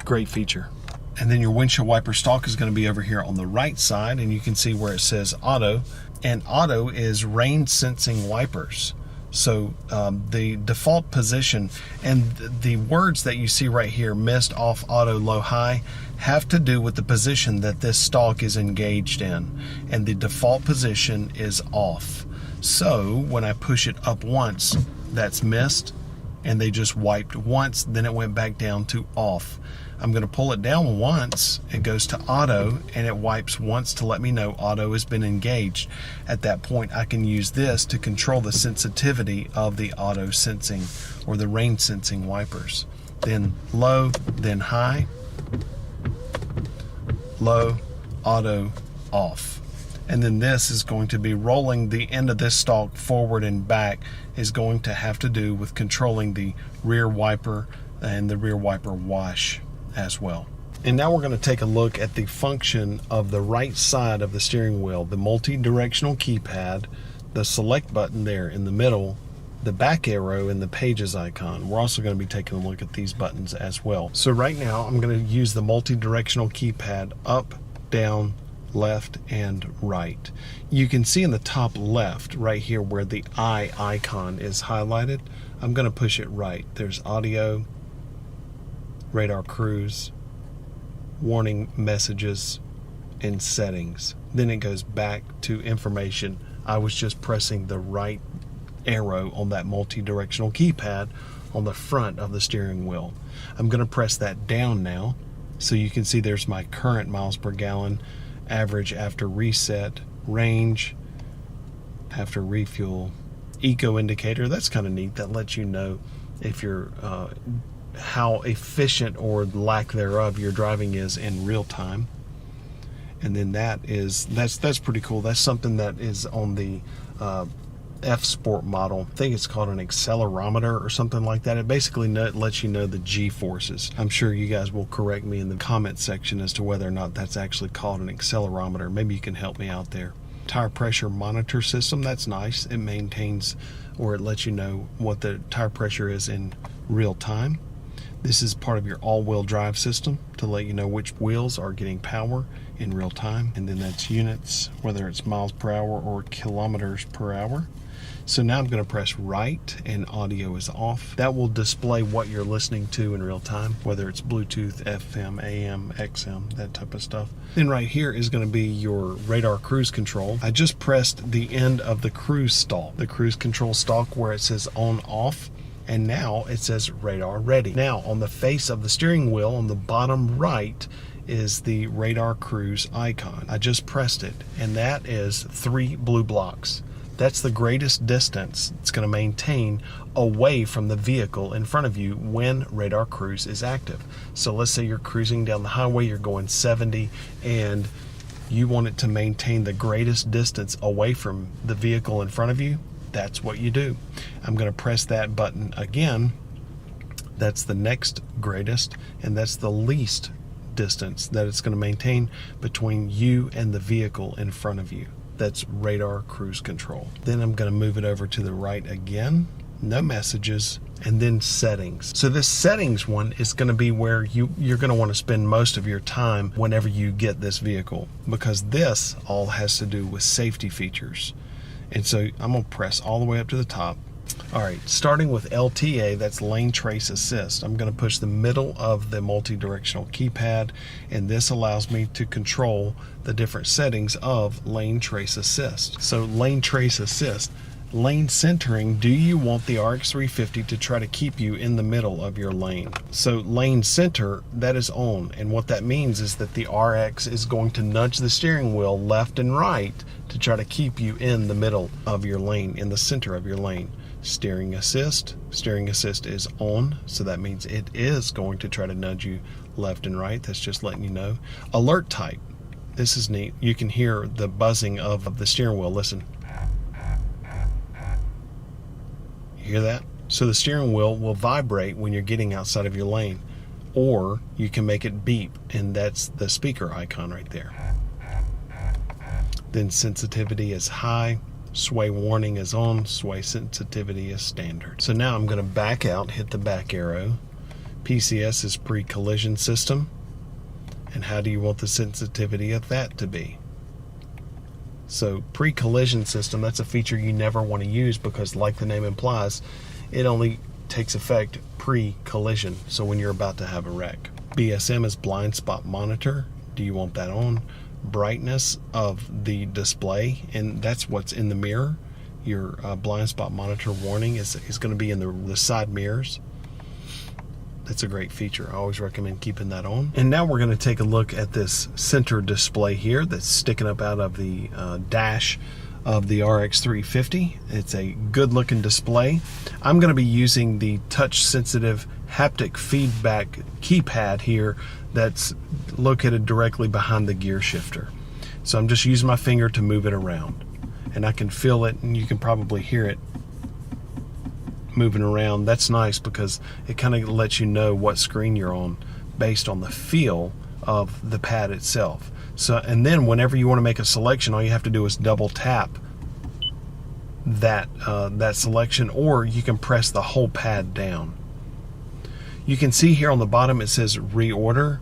Great feature. And then your windshield wiper stalk is going to be over here on the right side, and you can see where it says auto. And auto is rain sensing wipers. So the default position and the words that you see right here, missed, off, auto, low, high, have to do with the position that this stalk is engaged in. And the default position is off. So when I push it up once, that's missed, and they just wiped once, then it went back down to off. I'm going to pull it down once, it goes to auto, and it wipes once to let me know auto has been engaged. At that point, I can use this to control the sensitivity of the auto sensing or the rain sensing wipers. Then low, then high, low, auto, off. And then this is going to be rolling the end of this stalk forward and back, is going to have to do with controlling the rear wiper and the rear wiper wash as well. And now we're going to take a look at the function of the right side of the steering wheel, the multi-directional keypad, the select button there in the middle, the back arrow, and the pages icon. We're also going to be taking a look at these buttons as well. So right now I'm going to use the multi-directional keypad up, down, left, and right. You can see in the top left right here where the I icon is highlighted. I'm going to push it right. There's audio, radar cruise, warning messages, and settings. Then it goes back to information. I was just pressing the right arrow on that multi-directional keypad on the front of the steering wheel. I'm going to press that down now so you can see there's my current miles per gallon, average after reset, range after refuel, eco indicator. That's kind of neat. That lets you know if you're how efficient or lack thereof your driving is in real time. And then that's pretty cool. That's something that is on the F Sport model. I think it's called an accelerometer or something like that. It basically lets you know the G forces. I'm sure you guys will correct me in the comment section as to whether or not that's actually called an accelerometer. Maybe you can help me out there. Tire pressure monitor system, that's nice. It maintains, or it lets you know what the tire pressure is in real time. This is part of your all-wheel drive system to let you know which wheels are getting power in real time. And then that's units, whether it's miles per hour or kilometers per hour. So now I'm going to press right and audio is off. That will display what you're listening to in real time, whether it's Bluetooth, FM, AM, XM, that type of stuff. Then right here is going to be your radar cruise control. I just pressed the end of the cruise stalk, the cruise control stalk where it says on off. And now it says radar ready. Now on the face of the steering wheel on the bottom right is the radar cruise icon. I just pressed it, and that is 3 blue blocks. That's the greatest distance it's going to maintain away from the vehicle in front of you when radar cruise is active. So let's say you're cruising down the highway, you're going 70, and you want it to maintain the greatest distance away from the vehicle in front of you. That's what you do. I'm going to press that button again. That's the next greatest, and that's the least distance that it's going to maintain between you and the vehicle in front of you. That's radar cruise control. Then I'm going to move it over to the right again. No messages, and then settings. So this settings one is going to be where you're going to want to spend most of your time whenever you get this vehicle, because this all has to do with safety features. And so I'm going to press all the way up to the top. All right, starting with LTA, that's lane trace assist. I'm going to push the middle of the multi-directional keypad, and this allows me to control the different settings of lane trace assist. So lane trace assist, lane centering, do you want the RX350 to try to keep you in the middle of your lane? So lane center, that is on, and what that means is that the RX is going to nudge the steering wheel left and right to try to keep you in the middle of your lane, in the center of your lane. Steering assist is on, so that means it is going to try to nudge you left and right. That's just letting you know. Alert type, this is neat. You can hear the buzzing of the steering wheel. Listen. You hear that? So the steering wheel will vibrate when you're getting outside of your lane, or you can make it beep, and that's the speaker icon right there. Then sensitivity is high, sway warning is on, sway sensitivity is standard. So now I'm going to back out, hit the back arrow. PCS is pre-collision system. And how do you want the sensitivity of that to be? So pre-collision system, that's a feature you never want to use because, like the name implies, it only takes effect pre-collision, so when you're about to have a wreck. BSM is blind spot monitor. Do you want that on? Brightness of the display, and that's what's in the mirror. Your blind spot monitor warning is going to be in the side mirrors. That's a great feature. I always recommend keeping that on. And now we're going to take a look at this center display here that's sticking up out of the dash of the RX 350. It's a good looking display. I'm going to be using the touch sensitive haptic feedback keypad here that's located directly behind the gear shifter. So I'm just using my finger to move it around, and I can feel it, and you can probably hear it moving around. That's nice because it kind of lets you know what screen you're on based on the feel of the pad itself. So, and then whenever you want to make a selection, all you have to do is double tap that selection, or you can press the whole pad down. You can see here on the bottom it says reorder.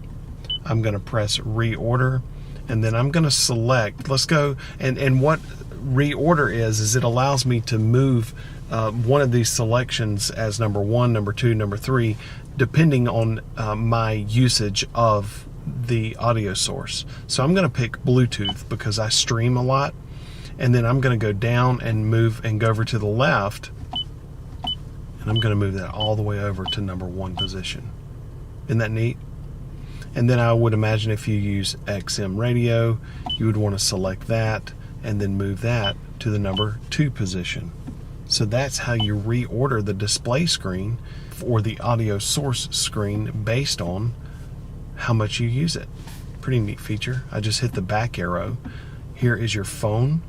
I'm going to press reorder, and then I'm going to select, let's go, and what reorder is it allows me to move one of these selections as number 1, number 2, number 3, depending on my usage of the audio source. So I'm going to pick Bluetooth because I stream a lot, and then I'm going to go down and move and go over to the left, and I'm going to move that all the way over to number 1 position. Isn't that neat? And then I would imagine if you use XM radio, you would want to select that and then move that to the number 2 position. So that's how you reorder the display screen or the audio source screen based on how much you use it. Pretty neat feature. I just hit the back arrow. Here is your phone.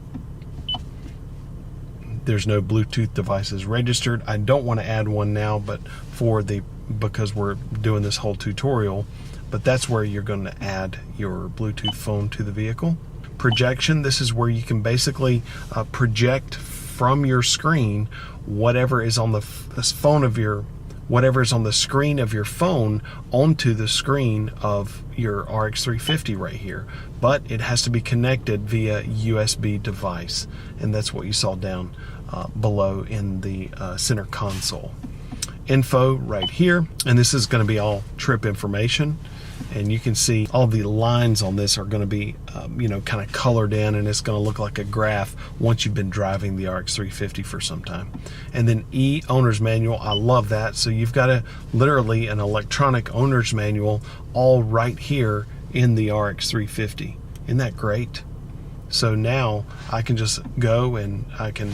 There's no Bluetooth devices registered. I don't want to add one now, but because we're doing this whole tutorial, but that's where you're going to add your Bluetooth phone to the vehicle. Projection, this is where you can basically project from your screen whatever is on the phone of your, whatever is on the screen of your phone onto the screen of your RX 350 right here. But it has to be connected via USB device, and that's what you saw down below in the center console. Info right here, and this is going to be all trip information, and you can see all the lines on this are going to be kind of colored in, and it's going to look like a graph once you've been driving the RX 350 for some time. And then owner's manual, I love that. So you've got literally an electronic owner's manual all right here in the RX 350. Isn't that great? So now I can just go and I can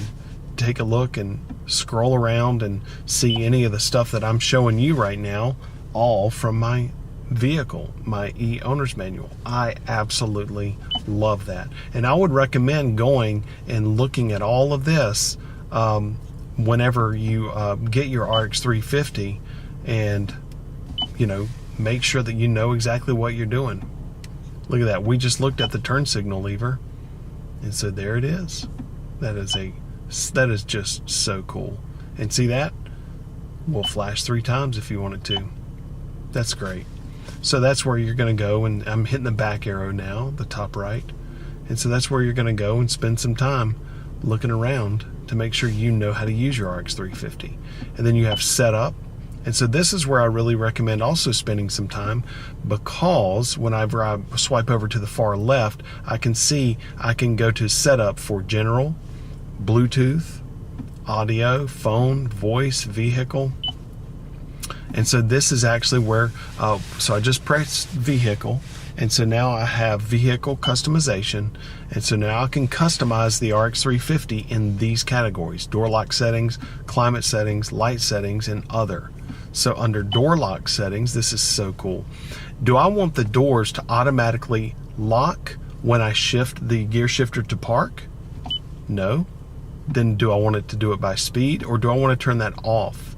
take a look and scroll around and see any of the stuff that I'm showing you right now, all from my vehicle, my owner's manual. I absolutely love that, and I would recommend going and looking at all of this whenever you get your RX 350, and make sure that you know exactly what you're doing. Look at that. We just looked at the turn signal lever, and so there it is. That is just so cool. And see that? We'll flash 3 times if you wanted to. That's great. So that's where you're going to go, and I'm hitting the back arrow now, the top right. And so that's where you're going to go and spend some time looking around to make sure you know how to use your RX 350. And then you have setup. And so this is where I really recommend also spending some time, because whenever I swipe over to the far left, I can see I can go to setup for general, Bluetooth, audio, phone, voice, vehicle. And so this is actually where, so I just pressed vehicle, and so now I have vehicle customization, and so now I can customize the RX 350 in these categories: door lock settings, climate settings, light settings, and other. So under door lock settings, this is so cool. Do I want the doors to automatically lock when I shift the gear shifter to park? No. Then do I want it to do it by speed, or do I want to turn that off?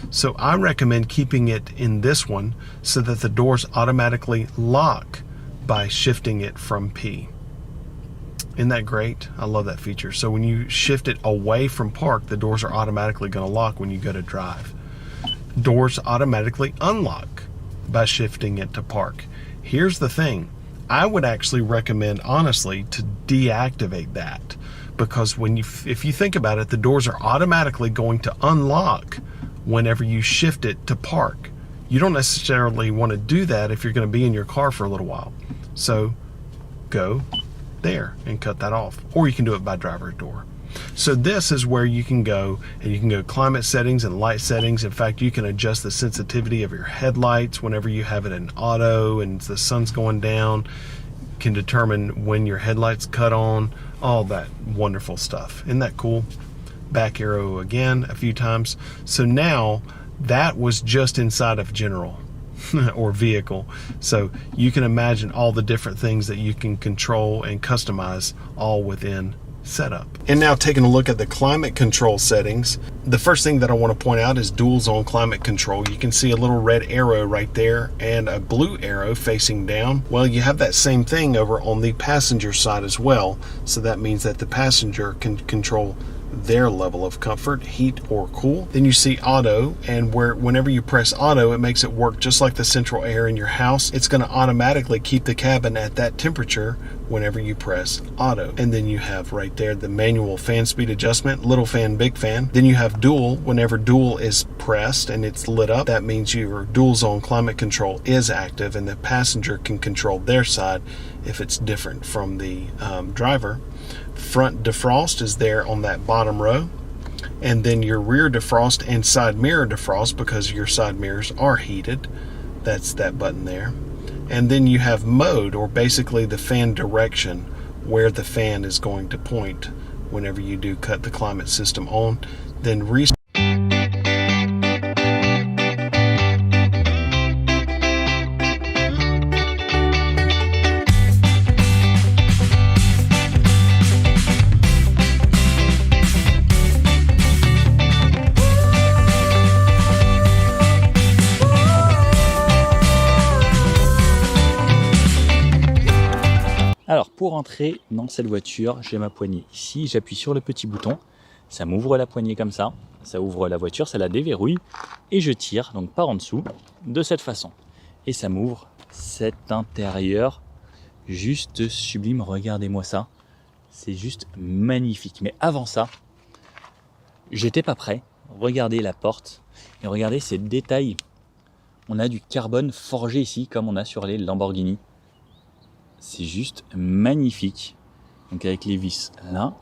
So I recommend keeping it in this one so that the doors automatically lock by shifting it from P. Isn't that great? I love that feature. So when you shift it away from park, the doors are automatically going to lock when you go to drive. Doors automatically unlock by shifting it to park. Here's the thing. I would actually recommend, honestly, to deactivate that, because if you think about it, the doors are automatically going to unlock whenever you shift it to park. You don't necessarily want to do that if you're going to be in your car for a little while. So go there and cut that off, or you can do it by driver door. So this is where you can go, and you can go climate settings and light settings. In fact, you can adjust the sensitivity of your headlights whenever you have it in auto and the sun's going down. You can determine when your headlights cut on, all that wonderful stuff. Isn't that cool? Back arrow again a few times. So now that was just inside of general or vehicle. So you can imagine all the different things that you can control and customize all within setup. And now taking a look at the climate control settings, the first thing that I want to point out is dual zone climate control. You can see a little red arrow right there and a blue arrow facing down. Well, you have that same thing over on the passenger side as well. So that means that the passenger can control their level of comfort, heat or cool. Then you see auto, and whenever you press auto, it makes it work just like the central air in your house. It's going to automatically keep the cabin at that temperature whenever you press auto. And then you have right there the manual fan speed adjustment, little fan, big fan. Then you have dual. Whenever dual is pressed and it's lit up, that means your dual zone climate control is active, and the passenger can control their side if it's different from the driver. Front defrost is there on that bottom row, and then your rear defrost and side mirror defrost, because your side mirrors are heated. That's that button there. And then you have mode, or basically the fan direction, where the fan is going to point whenever you do cut the climate system on. Then Alors pour entrer dans cette voiture, j'ai ma poignée ici, j'appuie sur le petit bouton, ça m'ouvre la poignée comme ça ouvre la voiture, ça la déverrouille et je tire donc par en dessous de cette façon. Et ça m'ouvre cet intérieur juste sublime, regardez-moi ça, c'est juste magnifique. Mais avant ça, j'étais pas prêt, regardez la porte et regardez ces détails. On a du carbone forgé ici comme on a sur les Lamborghini. C'est juste magnifique. Donc avec les vis là,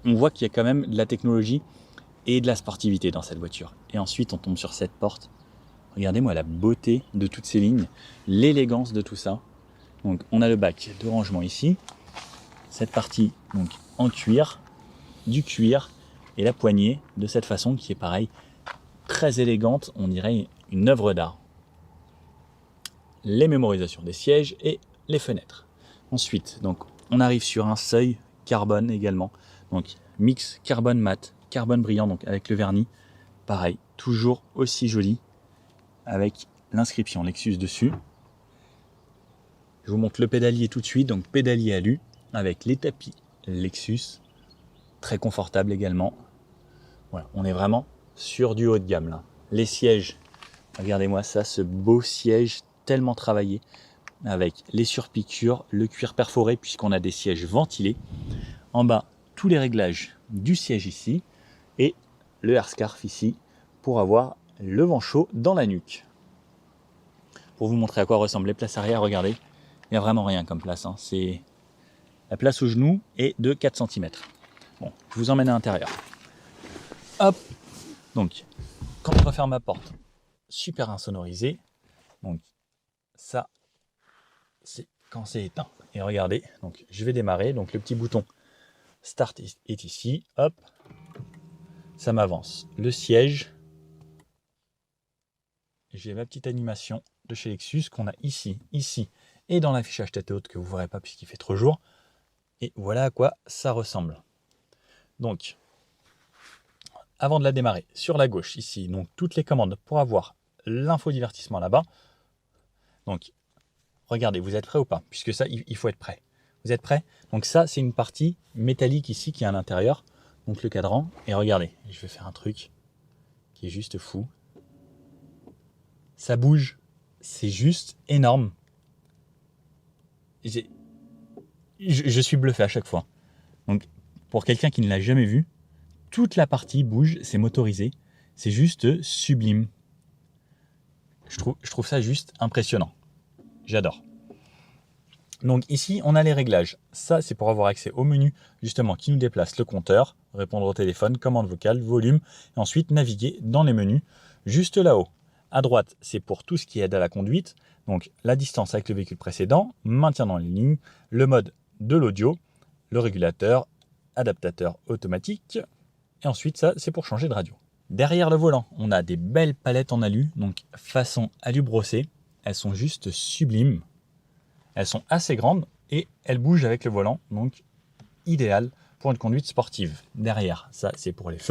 on voit qu'il y a quand même de la technologie et de la sportivité dans cette voiture. Et ensuite on tombe sur cette porte. Regardez-moi la beauté de toutes ces lignes, l'élégance de tout ça. Donc on a le bac de rangement ici, cette partie donc en cuir, du cuir et la poignée de cette façon qui est pareil, très élégante, on dirait une œuvre d'art. Les mémorisations des sièges et les fenêtres. Ensuite, donc, on arrive sur un seuil carbone également. Donc, mix carbone mat, carbone brillant, donc avec le vernis. Pareil, toujours aussi joli, avec l'inscription Lexus dessus. Je vous montre le pédalier tout de suite. Donc, pédalier alu, avec les tapis Lexus. Très confortable également. Voilà, on est vraiment sur du haut de gamme là. Les sièges, regardez-moi ça, ce beau siège tellement travaillé, avec les surpiqûres, le cuir perforé puisqu'on a des sièges ventilés. En bas, tous les réglages du siège ici et le airscarf ici pour avoir le vent chaud dans la nuque. Pour vous montrer à quoi ressemblent les places arrière, regardez, il n'y a vraiment rien comme place. C'est la place au genou est de 4 cm. Bon, je vous emmène à l'intérieur. Hop. Donc, quand je referme ma porte, super insonorisé. Donc, ça, c'est quand c'est éteint. Et regardez, donc je vais démarrer. Donc le petit bouton Start est ici. Hop, ça m'avance. Le siège. J'ai ma petite animation de chez Lexus qu'on a ici, ici et dans l'affichage tête haute que vous ne verrez pas puisqu'il fait trop jour. Et voilà à quoi ça ressemble. Donc, avant de la démarrer, sur la gauche ici, donc toutes les commandes pour avoir l'infodivertissement là-bas. Donc, regardez, vous êtes prêts ou pas? Puisque ça, il faut être prêt. Vous êtes prêts? Donc ça, c'est une partie métallique ici qui est à l'intérieur. Donc le cadran. Et regardez, je vais faire un truc qui est juste fou. Ça bouge. C'est juste énorme. je suis bluffé à chaque fois. Donc, pour quelqu'un qui ne l'a jamais vu, toute la partie bouge, c'est motorisé. C'est juste sublime. Je trouve ça juste impressionnant. J'adore. Donc ici, on a les réglages. Ça, c'est pour avoir accès au menu, justement, qui nous déplace le compteur, répondre au téléphone, commande vocale, volume, et ensuite naviguer dans les menus, juste là-haut. À droite, c'est pour tout ce qui aide à la conduite, donc la distance avec le véhicule précédent, maintien dans les lignes, le mode de l'audio, le régulateur, adaptateur automatique, et ensuite ça, c'est pour changer de radio. Derrière le volant, on a des belles palettes en alu, donc façon alu brossé. Elles sont juste sublimes. Elles sont assez grandes et elles bougent avec le volant, donc idéal pour une conduite sportive. Derrière, ça c'est pour les feux.